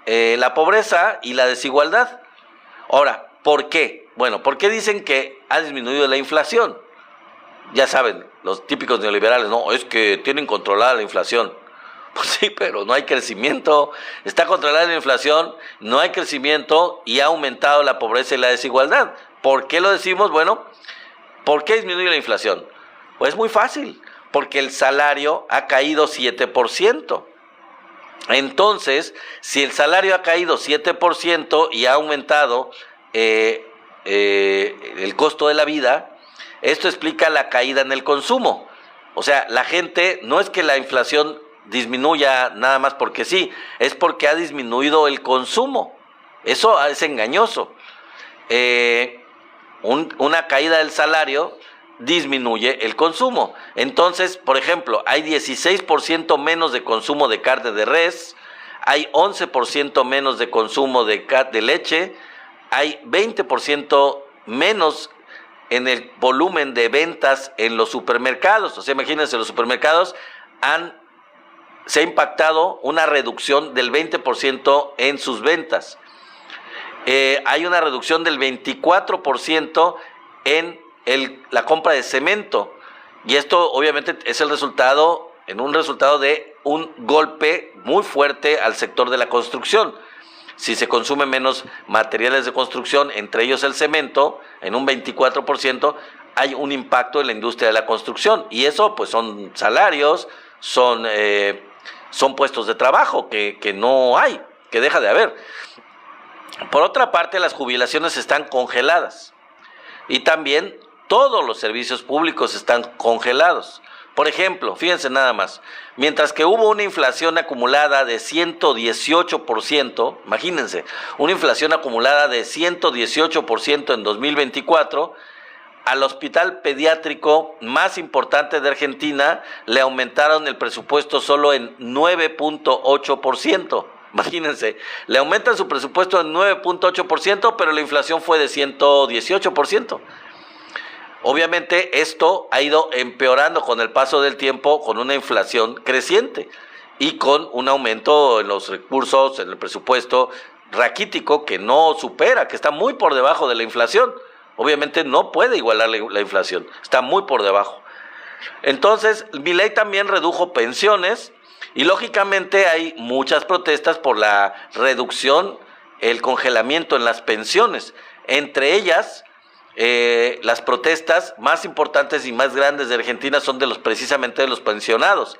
la pobreza y la desigualdad. Ahora, ¿por qué? Bueno, ¿por qué dicen que ha disminuido la inflación? Ya saben, los típicos neoliberales, no, es que tienen controlada la inflación. Pues sí, pero no hay crecimiento. Está controlada la inflación, no hay crecimiento y ha aumentado la pobreza y la desigualdad. ¿Por qué lo decimos? Bueno, ¿por qué disminuye la inflación? Pues muy fácil, porque el salario ha caído 7%. Entonces, si el salario ha caído 7% y ha aumentado el costo de la vida, esto explica la caída en el consumo. O sea, la gente, no es que la inflación disminuya nada más porque sí, es porque ha disminuido el consumo. Eso es engañoso. Una caída del salario disminuye el consumo. Entonces, por ejemplo, hay 16% menos de consumo de carne de res, hay 11% menos de consumo de leche, hay 20% menos en el volumen de ventas en los supermercados. O sea, imagínense, los supermercados se ha impactado una reducción del 20% en sus ventas. Hay una reducción del 24% en la compra de cemento. Y esto obviamente es un resultado de un golpe muy fuerte al sector de la construcción. Si se consume menos materiales de construcción, entre ellos el cemento, en un 24%, hay un impacto en la industria de la construcción. Y eso pues son salarios, son puestos de trabajo que no hay, que deja de haber. Por otra parte, las jubilaciones están congeladas y también todos los servicios públicos están congelados. Por ejemplo, fíjense nada más, mientras que hubo una inflación acumulada de 118%, imagínense, una inflación acumulada de 118% en 2024, al hospital pediátrico más importante de Argentina le aumentaron el presupuesto solo en 9.8%. Imagínense, le aumentan su presupuesto en 9.8%, pero la inflación fue de 118%. Obviamente esto ha ido empeorando con el paso del tiempo, con una inflación creciente y con un aumento en los recursos, en el presupuesto raquítico que no supera, que está muy por debajo de la inflación. Obviamente no puede igualar la inflación, está muy por debajo. Entonces, Milei también redujo pensiones y lógicamente hay muchas protestas por la reducción, el congelamiento en las pensiones. Entre ellas, las protestas más importantes y más grandes de Argentina son precisamente de los pensionados.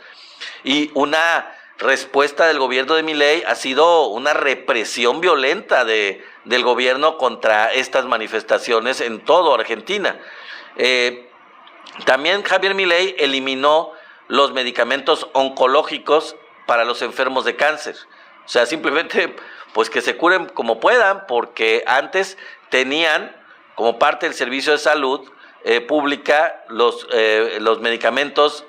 Y una respuesta del gobierno de Milei ha sido una represión violenta del gobierno contra estas manifestaciones en toda Argentina. También Javier Milei eliminó los medicamentos oncológicos para los enfermos de cáncer. O sea, simplemente pues que se curen como puedan, porque antes tenían como parte del servicio de salud pública los medicamentos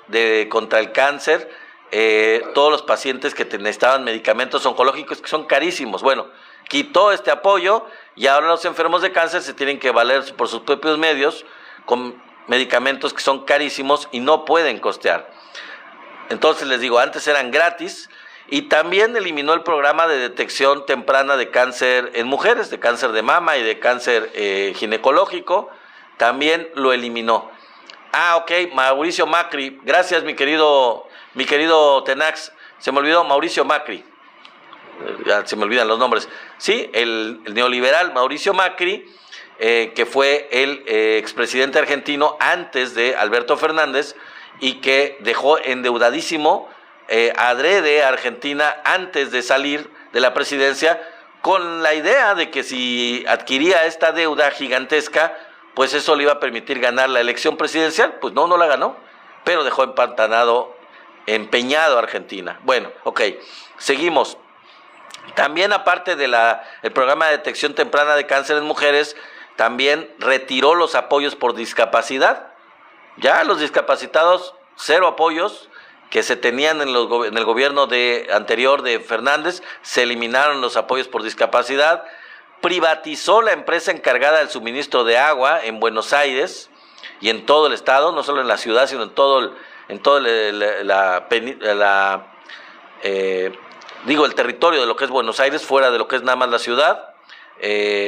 contra el cáncer, todos los pacientes que necesitaban medicamentos oncológicos que son carísimos. Bueno, quitó este apoyo y ahora los enfermos de cáncer se tienen que valer por sus propios medios con medicamentos que son carísimos y no pueden costear. Entonces les digo, antes eran gratis. Y también eliminó el programa de detección temprana de cáncer en mujeres, de cáncer de mama y de cáncer ginecológico. También lo eliminó. Ok, Mauricio Macri. Gracias, mi querido Tenax. Se me olvidó Mauricio Macri. Ya se me olvidan los nombres. Sí, el neoliberal Mauricio Macri, que fue el expresidente argentino antes de Alberto Fernández y que dejó endeudadísimo adrede a Argentina antes de salir de la presidencia, con la idea de que si adquiría esta deuda gigantesca, pues eso le iba a permitir ganar la elección presidencial. Pues no la ganó, pero dejó empeñado a Argentina. Bueno, ok, seguimos. También, aparte de el programa de detección temprana de cáncer en mujeres, también retiró los apoyos por discapacidad. Ya los discapacitados, cero apoyos que se tenían en el gobierno anterior de Fernández. Se eliminaron los apoyos por discapacidad. Privatizó la empresa encargada del suministro de agua en Buenos Aires y en todo el estado, no solo en la ciudad, sino en todo el territorio de lo que es Buenos Aires, fuera de lo que es nada más la ciudad,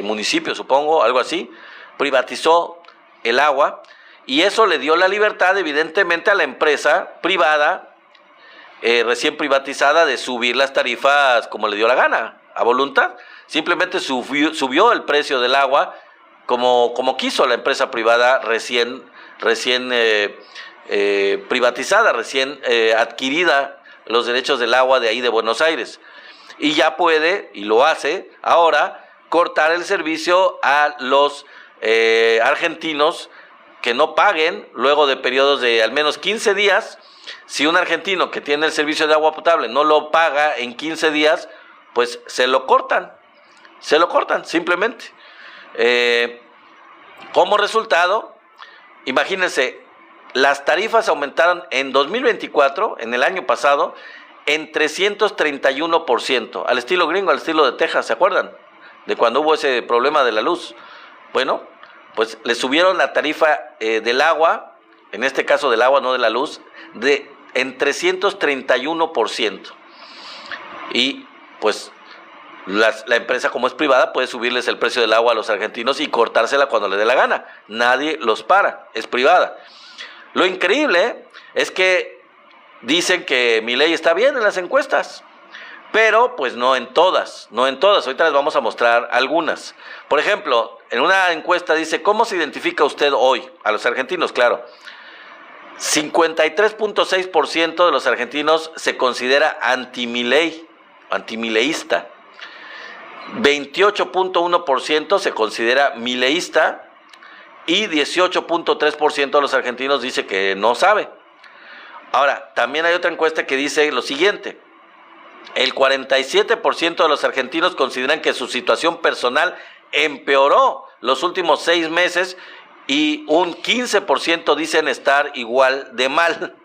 municipio, supongo, algo así. Privatizó el agua y eso le dio la libertad, evidentemente, a la empresa privada recién privatizada de subir las tarifas como le dio la gana, a voluntad. Simplemente subió el precio del agua como quiso la empresa privada recién privatizada, recién adquirida los derechos del agua de ahí de Buenos Aires. Y ya puede, y lo hace ahora, cortar el servicio a los argentinos que no paguen luego de periodos de al menos 15 días. Si un argentino que tiene el servicio de agua potable no lo paga en 15 días, pues se lo cortan simplemente. Como resultado, imagínense, las tarifas aumentaron en 2024, en el año pasado, en 331%, al estilo gringo, al estilo de Texas, ¿se acuerdan? De cuando hubo ese problema de la luz. Bueno, pues le subieron la tarifa del agua, en este caso del agua, no de la luz, en 331%. Y pues la empresa, como es privada, puede subirles el precio del agua a los argentinos y cortársela cuando le dé la gana. Nadie los para, es privada. Lo increíble es que dicen que Milei está bien en las encuestas, pero pues no en todas. Ahorita les vamos a mostrar algunas. Por ejemplo, en una encuesta dice: ¿cómo se identifica usted hoy? A los argentinos, claro. 53.6% de los argentinos se considera antimileísta. 28.1% se considera mileísta y 18.3% de los argentinos dice que no sabe. Ahora, también hay otra encuesta que dice lo siguiente: el 47% de los argentinos consideran que su situación personal empeoró los últimos 6 meses y un 15% dicen estar igual de mal.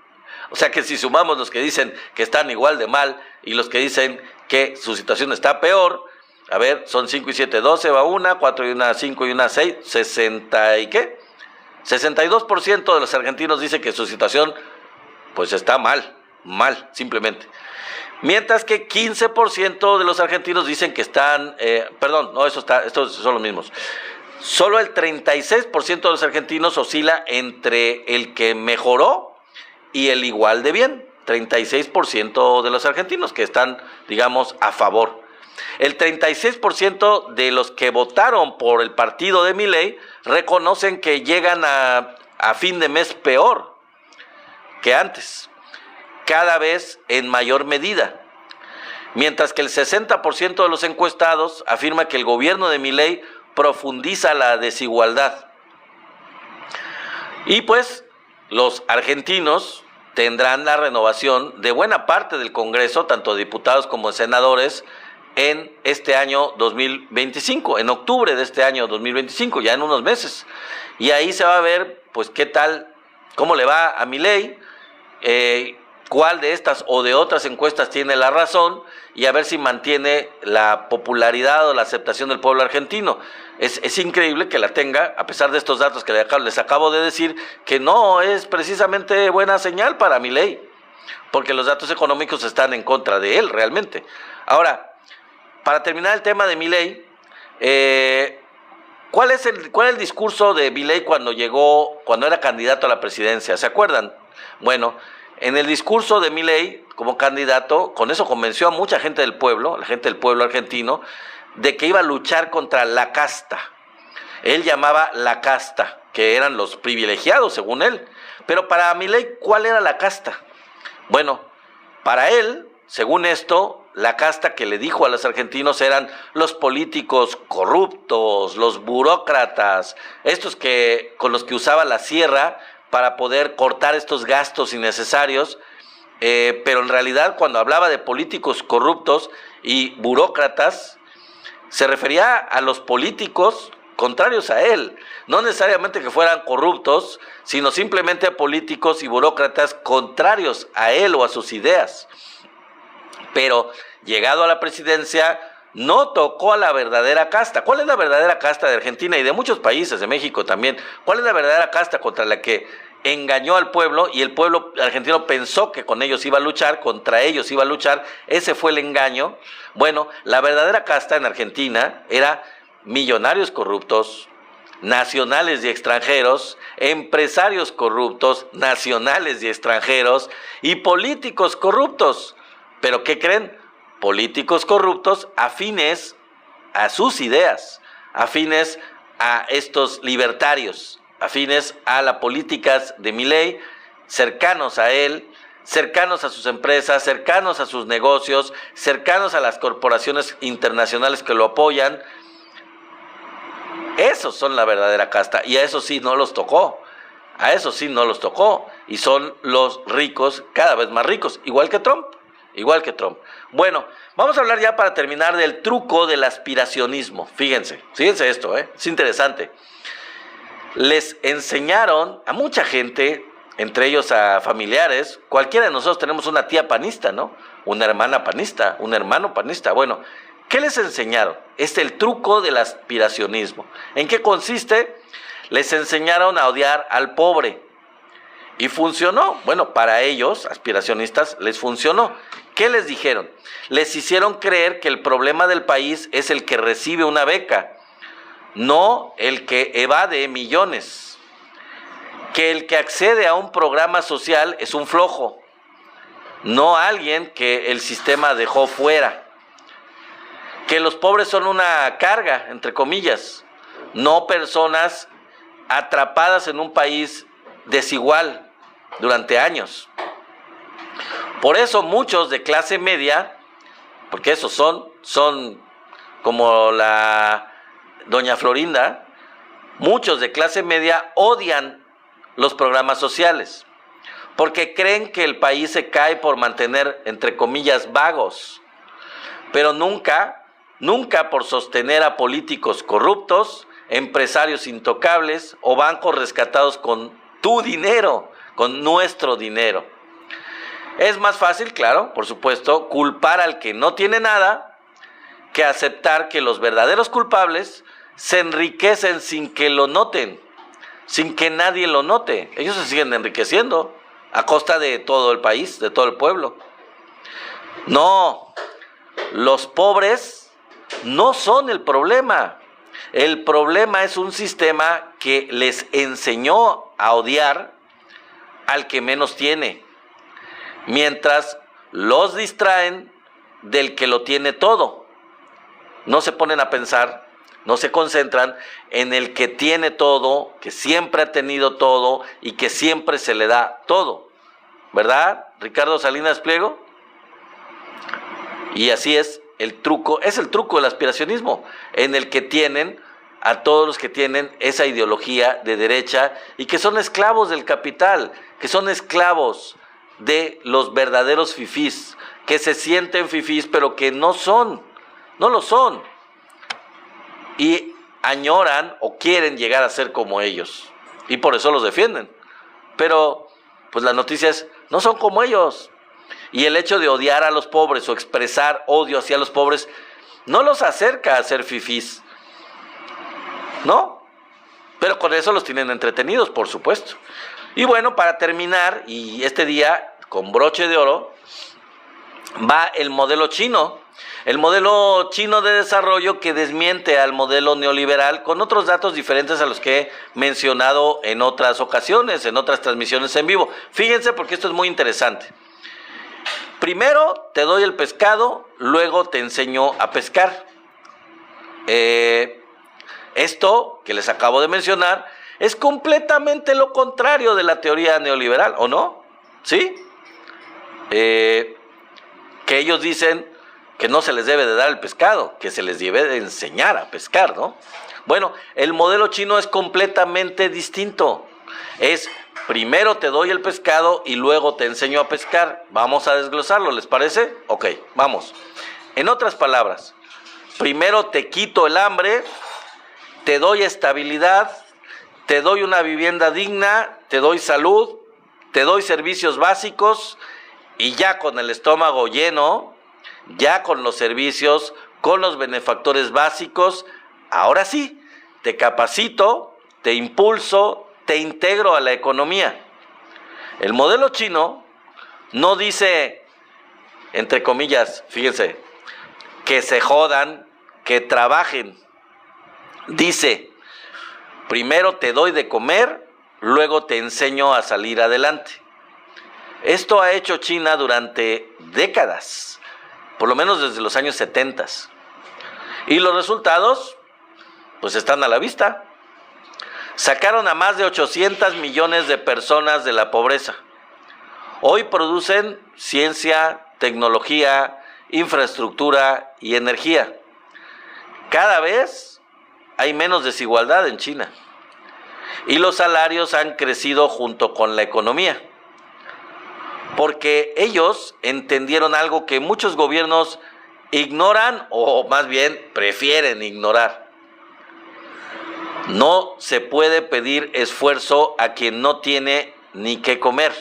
O sea que si sumamos los que dicen que están igual de mal y los que dicen que su situación está peor, a ver, son 5 y 7, 12, va una, 4 y una, 5 y una, 6, 60 y ¿qué? 62% de los argentinos dice que su situación pues está mal, simplemente. Mientras que 15% de los argentinos dicen que están, estos son los mismos. Solo el 36% de los argentinos oscila entre el que mejoró y el igual de bien. 36% de los argentinos que están, digamos, a favor. El 36% de los que votaron por el partido de Milei reconocen que llegan a fin de mes peor que antes, cada vez en mayor medida. mientras que el 60% de los encuestados afirma que el gobierno de Milei profundiza la desigualdad. Y pues los argentinos tendrán la renovación de buena parte del Congreso, tanto de diputados como de senadores, en este año 2025, en octubre de este año 2025, ya en unos meses. Y ahí se va a ver, pues, qué tal, cómo le va a Milei, cuál de estas o de otras encuestas tiene la razón, y a ver si mantiene la popularidad o la aceptación del pueblo argentino. Es increíble que la tenga, a pesar de estos datos que les acabo de decir, que no es precisamente buena señal para Milei, porque los datos económicos están en contra de él realmente. Ahora, para terminar el tema de Milei, ¿cuál es el discurso de Milei cuando era candidato a la presidencia? ¿Se acuerdan? Bueno, en el discurso de Milei como candidato, con eso convenció a mucha gente del pueblo, la gente del pueblo argentino, de que iba a luchar contra la casta. Él llamaba la casta, que eran los privilegiados, según él. Pero para Milei, ¿cuál era la casta? Bueno, para él, según esto, la casta que le dijo a los argentinos eran los políticos corruptos, los burócratas, estos con los que usaba la sierra para poder cortar estos gastos innecesarios, pero en realidad cuando hablaba de políticos corruptos y burócratas, se refería a los políticos contrarios a él, no necesariamente que fueran corruptos, sino simplemente a políticos y burócratas contrarios a él o a sus ideas. Pero llegado a la presidencia, no tocó a la verdadera casta. ¿Cuál es la verdadera casta de Argentina y de muchos países, de México también? ¿Cuál es la verdadera casta contra la que engañó al pueblo y el pueblo argentino pensó que con ellos iba a luchar, contra ellos iba a luchar? Ese fue el engaño. Bueno, la verdadera casta en Argentina era millonarios corruptos, nacionales y extranjeros, empresarios corruptos, nacionales y extranjeros, y políticos corruptos. ¿Pero qué creen? Políticos corruptos afines a sus ideas, afines a estos libertarios, afines a las políticas de Milei, cercanos a él, cercanos a sus empresas, cercanos a sus negocios, cercanos a las corporaciones internacionales que lo apoyan. Esos son la verdadera casta, y a eso sí no los tocó. A eso sí no los tocó, y son los ricos cada vez más ricos, igual que Trump. Bueno, vamos a hablar ya para terminar del truco del aspiracionismo. Fíjense esto, es interesante. Les enseñaron a mucha gente, entre ellos a familiares, cualquiera de nosotros tenemos una tía panista, ¿no? Una hermana panista, un hermano panista. Bueno, ¿qué les enseñaron? Es el truco del aspiracionismo. ¿En qué consiste? Les enseñaron a odiar al pobre. Y funcionó. Bueno, para ellos, aspiracionistas, les funcionó. ¿Qué les dijeron? Les hicieron creer que el problema del país es el que recibe una beca, no el que evade millones. Que el que accede a un programa social es un flojo, no alguien que el sistema dejó fuera. Que los pobres son una carga, entre comillas, no personas atrapadas en un país desigual durante años. Por eso muchos de clase media, porque esos son como la doña Florinda, muchos de clase media odian los programas sociales, porque creen que el país se cae por mantener, entre comillas, vagos, pero nunca por sostener a políticos corruptos, empresarios intocables o bancos rescatados con tu dinero, con nuestro dinero. Es más fácil, claro, por supuesto, culpar al que no tiene nada que aceptar que los verdaderos culpables se enriquecen sin que lo noten, sin que nadie lo note. Ellos se siguen enriqueciendo a costa de todo el país, de todo el pueblo. No, los pobres no son el problema. El problema es un sistema que les enseñó a odiar al que menos tiene, mientras los distraen del que lo tiene todo. No se ponen a pensar, no se concentran en el que tiene todo, que siempre ha tenido todo y que siempre se le da todo. ¿Verdad, Ricardo Salinas Pliego? Y así es el truco del aspiracionismo, en el que tienen a todos los que tienen esa ideología de derecha y que son esclavos del capital, que son esclavos de los verdaderos fifís, que se sienten fifís pero que no lo son, y añoran o quieren llegar a ser como ellos, y por eso los defienden. Pero pues las noticias no son como ellos, y el hecho de odiar a los pobres o expresar odio hacia los pobres no los acerca a ser fifís, ¿no? Pero con eso los tienen entretenidos, por supuesto. Y bueno, para terminar, y este día con broche de oro, va el modelo chino de desarrollo, que desmiente al modelo neoliberal con otros datos diferentes a los que he mencionado en otras ocasiones, en otras transmisiones en vivo. Fíjense, porque esto es muy interesante. Primero te doy el pescado, luego te enseño a pescar. Esto que les acabo de mencionar es completamente lo contrario de la teoría neoliberal, ¿o no? ¿Sí? Que ellos dicen que no se les debe de dar el pescado, que se les debe de enseñar a pescar, ¿no? Bueno, el modelo chino es completamente distinto. Es primero te doy el pescado y luego te enseño a pescar. Vamos a desglosarlo, ¿les parece? Ok, vamos. En otras palabras, primero te quito el hambre, te doy estabilidad, te doy una vivienda digna, te doy salud, te doy servicios básicos, y ya con el estómago lleno, ya con los servicios, con los benefactores básicos, ahora sí, te capacito, te impulso, te integro a la economía. El modelo chino no dice, entre comillas, fíjense, que se jodan, que trabajen. Dice, primero te doy de comer, luego te enseño a salir adelante. Esto ha hecho China durante décadas, por lo menos desde los años 70. Y los resultados, pues están a la vista. Sacaron a más de 800 millones de personas de la pobreza. Hoy producen ciencia, tecnología, infraestructura y energía. Cada vez hay menos desigualdad en China. Y los salarios han crecido junto con la economía. Porque ellos entendieron algo que muchos gobiernos ignoran, o más bien prefieren ignorar. No se puede pedir esfuerzo a quien no tiene ni qué comer.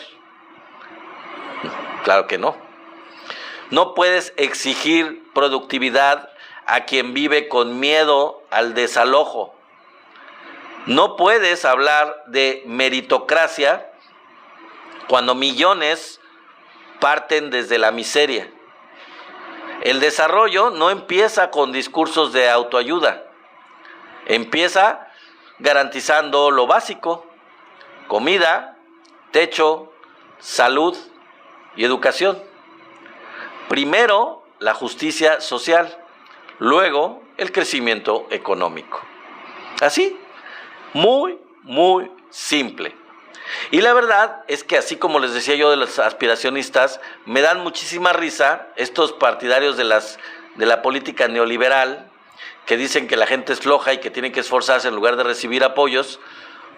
Claro que no. No puedes exigir productividad a quien vive con miedo al desalojo. No puedes hablar de meritocracia cuando millones parten desde la miseria. El desarrollo no empieza con discursos de autoayuda. Empieza garantizando lo básico: comida, techo, salud y educación. Primero, la justicia social, luego el crecimiento económico. Así, muy, muy simple. Y la verdad es que, así como les decía yo de los aspiracionistas, me dan muchísima risa estos partidarios de la política neoliberal, que dicen que la gente es floja y que tiene que esforzarse en lugar de recibir apoyos.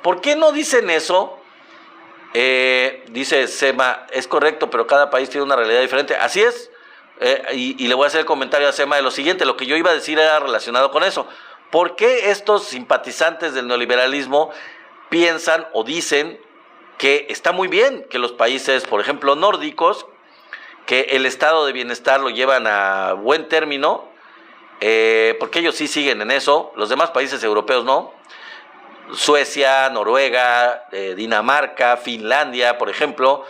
¿Por qué no dicen eso? Dice Sema, es correcto, pero cada país tiene una realidad diferente. Así es, y le voy a hacer el comentario a Sema de lo siguiente. Lo que yo iba a decir era relacionado con eso. ¿Por qué estos simpatizantes del neoliberalismo piensan o dicen que está muy bien que los países, por ejemplo, nórdicos, que el estado de bienestar lo llevan a buen término, porque ellos sí siguen en eso, los demás países europeos no? Suecia, Noruega, Dinamarca, Finlandia, por ejemplo,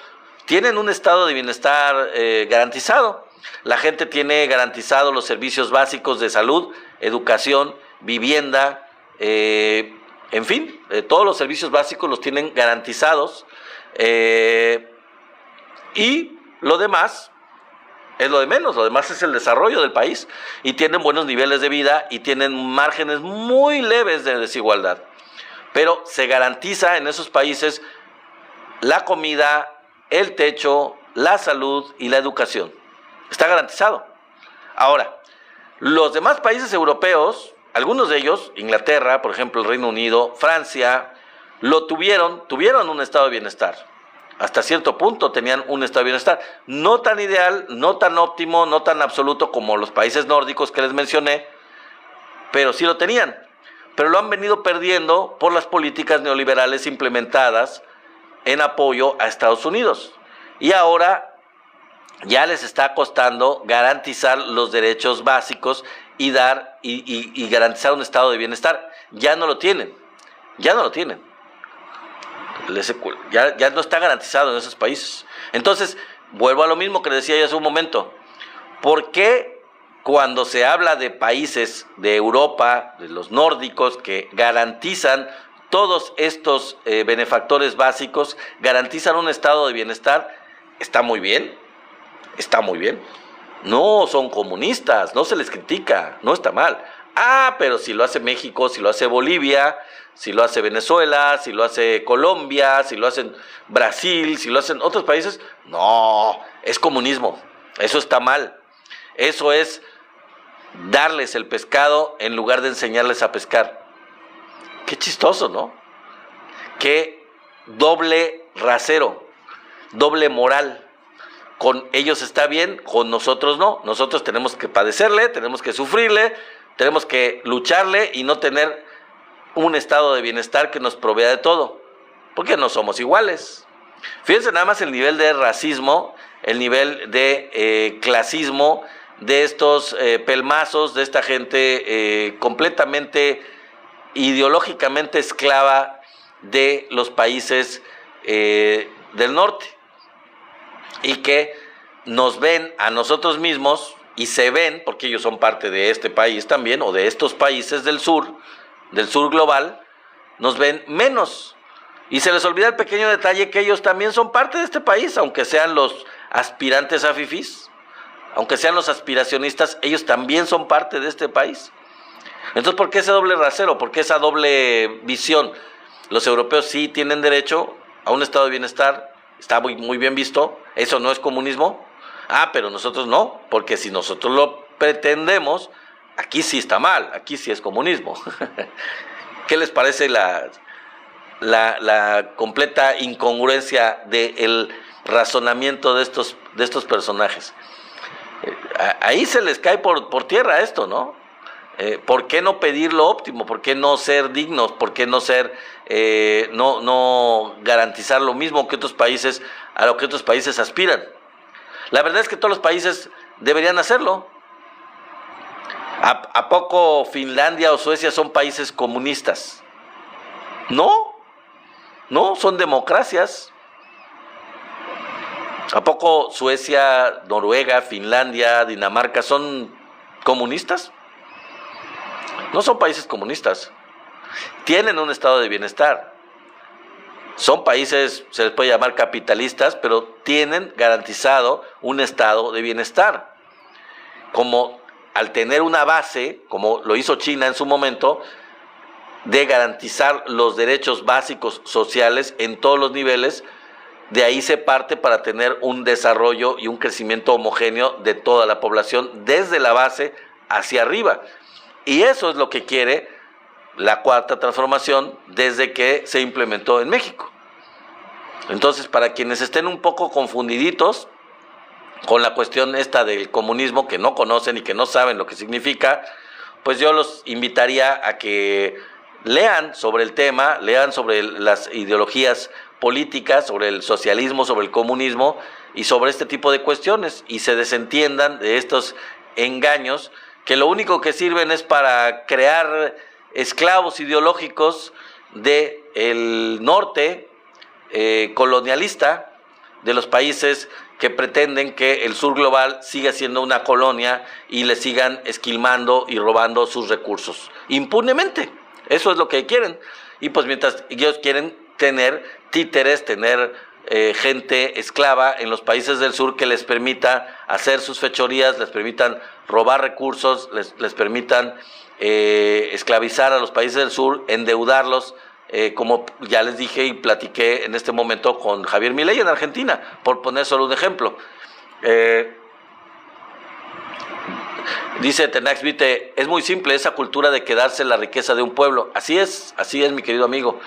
tienen un estado de bienestar garantizado. La gente tiene garantizados los servicios básicos de salud, educación, vivienda, en fin, todos los servicios básicos los tienen garantizados, y lo demás es lo de menos. Lo demás es el desarrollo del país, y tienen buenos niveles de vida y tienen márgenes muy leves de desigualdad. Pero se garantiza en esos países la comida, el techo, la salud y la educación. Está garantizado. Ahora, los demás países europeos, algunos de ellos, Inglaterra, por ejemplo, el Reino Unido, Francia, tuvieron un estado de bienestar. Hasta cierto punto tenían un estado de bienestar. No tan ideal, no tan óptimo, no tan absoluto como los países nórdicos que les mencioné, pero sí lo tenían. Pero lo han venido perdiendo por las políticas neoliberales implementadas en apoyo a Estados Unidos. Y ahora ya les está costando garantizar los derechos básicos y garantizar un estado de bienestar. Ya no lo tienen. Ya no está garantizado en esos países. Entonces, vuelvo a lo mismo que decía yo hace un momento. ¿Por qué cuando se habla de países de Europa, de los nórdicos, que garantizan todos estos benefactores básicos, garantizan un estado de bienestar? Está muy bien. No son comunistas, no se les critica, no está mal. Pero si lo hace México, si lo hace Bolivia, si lo hace Venezuela, si lo hace Colombia, si lo hacen Brasil, si lo hacen otros países, no, es comunismo, eso está mal. Eso es darles el pescado en lugar de enseñarles a pescar. Qué chistoso, ¿no? Qué doble rasero, doble moral. Con ellos está bien, con nosotros no. Nosotros tenemos que padecerle, tenemos que sufrirle, tenemos que lucharle y no tener un estado de bienestar que nos provea de todo, porque no somos iguales. Fíjense nada más el nivel de racismo, el nivel de clasismo de estos pelmazos, de esta gente completamente ideológicamente esclava de los países del norte, y que nos ven a nosotros mismos y se ven, porque ellos son parte de este país también, o de estos países del sur global, nos ven menos. Y se les olvida el pequeño detalle que ellos también son parte de este país, aunque sean los aspirantes a fifís, aunque sean los aspiracionistas, ellos también son parte de este país. Entonces, ¿por qué ese doble rasero? ¿Por qué esa doble visión? Los europeos sí tienen derecho a un estado de bienestar, está muy bien visto, eso no es comunismo. Pero nosotros no, porque si nosotros lo pretendemos, aquí sí está mal, aquí sí es comunismo. ¿Qué les parece la completa incongruencia del razonamiento de estos personajes? Ahí se les cae por tierra esto, ¿no? ¿Por qué no pedir lo óptimo? ¿Por qué no ser dignos? ¿Por qué no no garantizar lo mismo que otros países, a lo que otros países aspiran? La verdad es que todos los países deberían hacerlo. ¿A poco Finlandia o Suecia son países comunistas? No, son democracias. ¿A poco Suecia, Noruega, Finlandia, Dinamarca son comunistas? No son países comunistas. Tienen un estado de bienestar. Son países, se les puede llamar capitalistas, pero tienen garantizado un estado de bienestar. Como al tener una base, como lo hizo China en su momento, de garantizar los derechos básicos sociales en todos los niveles, de ahí se parte para tener un desarrollo y un crecimiento homogéneo de toda la población, desde la base hacia arriba. Y eso es lo que quiere la Cuarta Transformación desde que se implementó en México. Entonces, para quienes estén un poco confundiditos con la cuestión esta del comunismo, que no conocen y que no saben lo que significa, pues yo los invitaría a que lean sobre el tema, lean sobre las ideologías políticas, sobre el socialismo, sobre el comunismo y sobre este tipo de cuestiones, y se desentiendan de estos engaños que lo único que sirven es para crear esclavos ideológicos del norte colonialista, de los países que pretenden que el sur global siga siendo una colonia y le sigan esquilmando y robando sus recursos impunemente. Eso es lo que quieren. Y pues mientras ellos quieren tener títeres, tener gente esclava en los países del sur que les permita hacer sus fechorías, les permitan robar recursos, les permitan esclavizar a los países del sur, endeudarlos, como ya les dije y platiqué en este momento con Javier Milei en Argentina, por poner solo un ejemplo. Dice Tenax Vite, es muy simple esa cultura de quedarse la riqueza de un pueblo. Así es, mi querido amigo.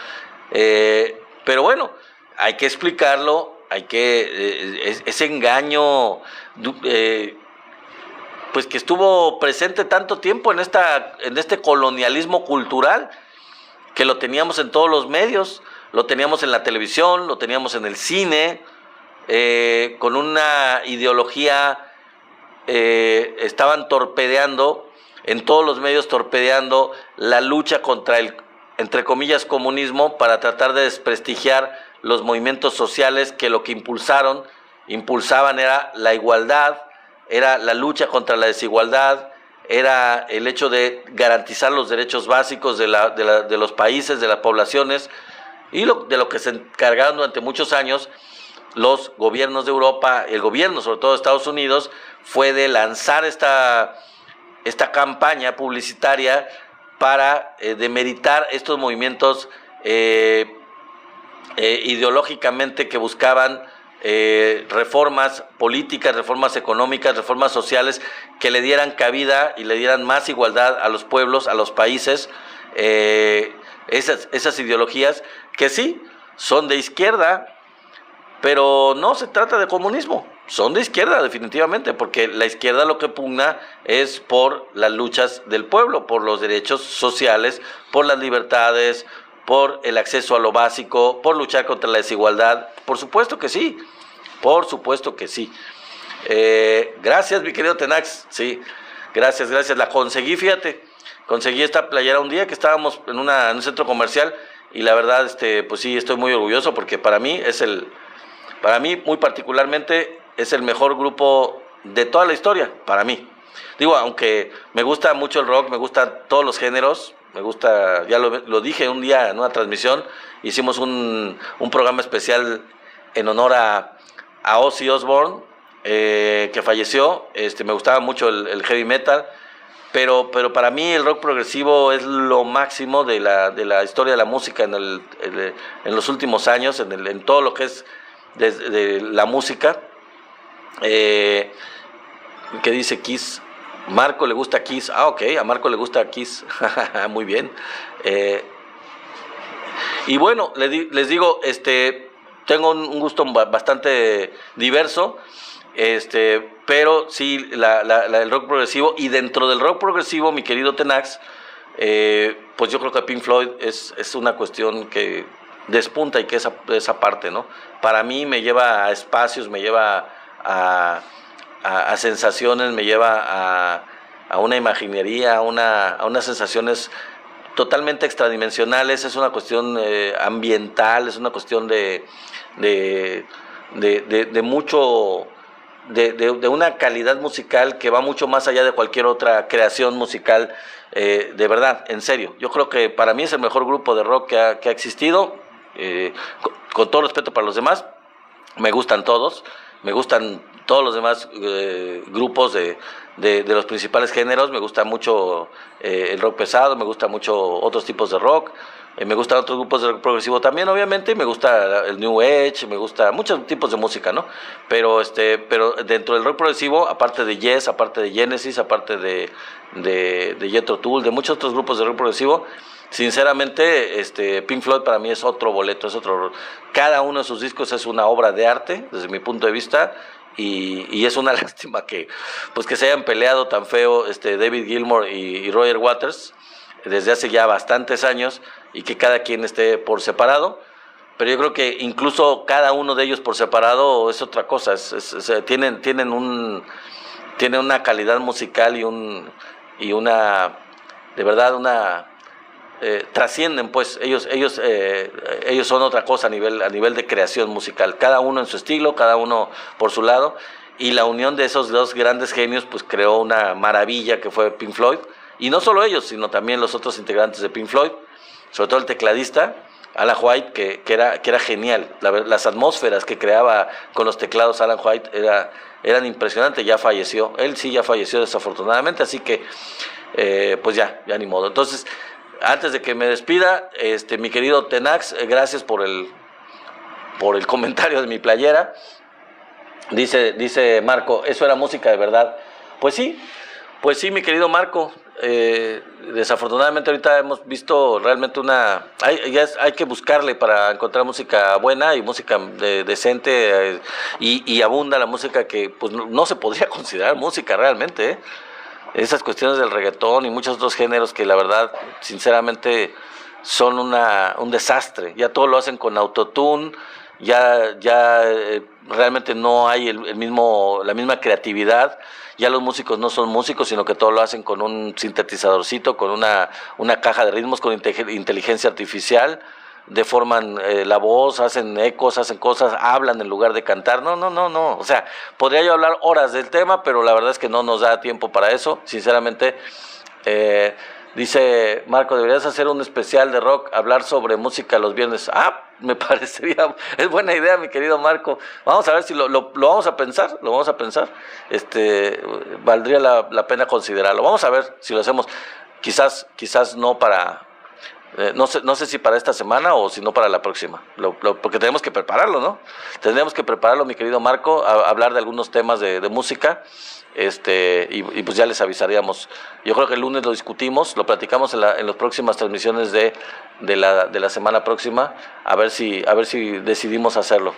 Pero bueno, hay que explicarlo, ese engaño, pues que estuvo presente tanto tiempo en este colonialismo cultural, que lo teníamos en todos los medios, lo teníamos en la televisión, lo teníamos en el cine, con una ideología. Estaban torpedeando, en todos los medios torpedeando la lucha contra el, entre comillas, comunismo, para tratar de desprestigiar los movimientos sociales que lo que impulsaban era la igualdad, era la lucha contra la desigualdad, era el hecho de garantizar los derechos básicos de los países, de las poblaciones, y de lo que se encargaron durante muchos años los gobiernos de Europa, el gobierno sobre todo de Estados Unidos, fue de lanzar esta campaña publicitaria para demeritar estos movimientos ideológicamente que buscaban reformas políticas, reformas económicas, reformas sociales que le dieran cabida y le dieran más igualdad a los pueblos, a los países. Esas ideologías que sí son de izquierda, pero no se trata de comunismo, son de izquierda definitivamente, porque la izquierda lo que pugna es por las luchas del pueblo, por los derechos sociales, por las libertades, por el acceso a lo básico, por luchar contra la desigualdad. Por supuesto que sí, por supuesto que sí. Gracias, mi querido Tenax, sí, gracias, la conseguí, fíjate, conseguí esta playera un día que estábamos en un centro comercial, y la verdad, pues sí, estoy muy orgulloso, porque para mí, muy particularmente, es el mejor grupo de toda la historia, para mí. Digo, aunque me gusta mucho el rock, me gustan todos los géneros, me gusta, ya lo dije un día en una transmisión, hicimos un programa especial en honor a Ozzy Osbourne, que falleció. Me gustaba mucho el heavy metal, pero para mí el rock progresivo es lo máximo de la historia de la música en los últimos años, en todo lo que es de la música. ¿Qué dice Kiss? Marco le gusta Kiss. Ok, a Marco le gusta Kiss. Muy bien. Y bueno, les digo, tengo un gusto bastante diverso, pero sí, el rock progresivo, y dentro del rock progresivo, mi querido Tenax, pues yo creo que Pink Floyd es una cuestión que despunta, y que esa parte, ¿no? Para mí me lleva a espacios, me lleva a sensaciones, me lleva a una imaginería, a unas sensaciones totalmente extradimensionales. Es una cuestión ambiental, es una cuestión de mucho, de una calidad musical que va mucho más allá de cualquier otra creación musical, de verdad, en serio. Yo creo que para mí es el mejor grupo de rock que ha existido, con todo respeto para los demás. Me gustan todos los demás grupos de los principales géneros. Me gusta mucho el rock pesado, me gusta mucho otros tipos de rock, me gustan otros grupos de rock progresivo también, obviamente. Me gusta el New Age, me gusta muchos tipos de música, ¿no? Pero dentro del rock progresivo, aparte de Yes, aparte de Genesis, aparte de Jethro Tull, de muchos otros grupos de rock progresivo, sinceramente, Pink Floyd para mí es otro boleto, cada uno de sus discos es una obra de arte, desde mi punto de vista, y es una lástima que se hayan peleado tan feo David Gilmour y Roger Waters desde hace ya bastantes años, y que cada quien esté por separado. Pero yo creo que incluso cada uno de ellos por separado es otra cosa, tienen una calidad musical y una, de verdad, trascienden, pues. Ellos son otra cosa a nivel de creación musical, cada uno en su estilo, cada uno por su lado, y la unión de esos dos grandes genios pues creó una maravilla que fue Pink Floyd. Y no solo ellos, sino también los otros integrantes de Pink Floyd, sobre todo el tecladista Alan White, que era genial. Las atmósferas que creaba con los teclados Alan White eran impresionantes. Ya falleció, él sí ya falleció desafortunadamente, así que pues ya ni modo. Entonces, antes de que me despida, mi querido Tenax, gracias por el comentario de mi playera. Dice Marco, eso era música de verdad. Pues sí, Pues sí, mi querido Marco, desafortunadamente ahorita hemos visto realmente hay que buscarle para encontrar música buena y música decente, y abunda la música que pues no se podría considerar música realmente, ¿eh? Esas cuestiones del reggaetón y muchos otros géneros que la verdad, sinceramente, son un desastre. Ya todo lo hacen con autotune, ya realmente no hay la misma creatividad. Ya los músicos no son músicos, sino que todo lo hacen con un sintetizadorcito, con una caja de ritmos, con inteligencia artificial. Deforman la voz, hacen ecos, hacen cosas, hablan en lugar de cantar. No. O sea, podría yo hablar horas del tema, pero la verdad es que no nos da tiempo para eso, sinceramente. Dice Marco, deberías hacer un especial de rock, hablar sobre música los viernes. Me parecería, es buena idea, mi querido Marco. Vamos a ver si lo vamos a pensar, valdría la pena considerarlo. Vamos a ver si lo hacemos, quizás no para, no sé si para esta semana o si no para la próxima, porque tenemos que prepararlo, ¿no? Tenemos que prepararlo, mi querido Marco, a hablar de algunos temas de música, y pues ya les avisaríamos. Yo creo que el lunes lo discutimos, lo platicamos en las próximas transmisiones de la semana próxima, a ver si decidimos hacerlo.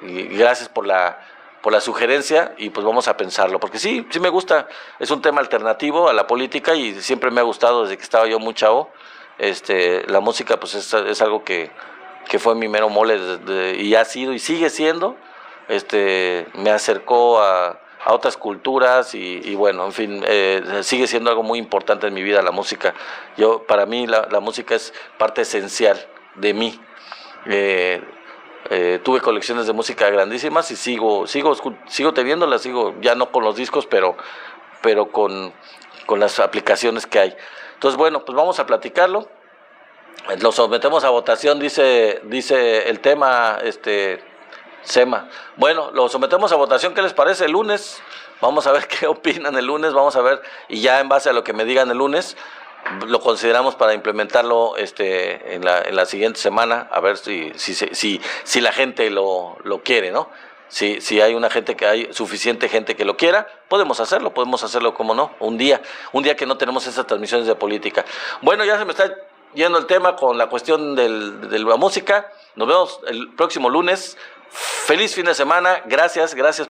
Y gracias por la sugerencia, y pues vamos a pensarlo, porque sí me gusta, es un tema alternativo a la política y siempre me ha gustado desde que estaba yo muy chavo. La música pues es algo que fue mi mero mole y ha sido y sigue siendo. Me acercó a otras culturas y bueno, en fin, sigue siendo algo muy importante en mi vida la música. Para mí la música es parte esencial de mí. Tuve colecciones de música grandísimas y sigo teniéndolas, ya no con los discos, pero con las aplicaciones que hay. Entonces, bueno, pues vamos a platicarlo. Lo sometemos a votación, dice el tema, Sema. Bueno, lo sometemos a votación, ¿qué les parece el lunes? Vamos a ver qué opinan el lunes, vamos a ver, y ya en base a lo que me digan el lunes, lo consideramos para implementarlo en la siguiente semana, a ver si la gente lo quiere, ¿no? Si hay suficiente gente que lo quiera, podemos hacerlo, como no, un día que no tenemos esas transmisiones de política. Bueno, ya se me está yendo el tema con la cuestión de la música. Nos vemos el próximo lunes. Feliz fin de semana, gracias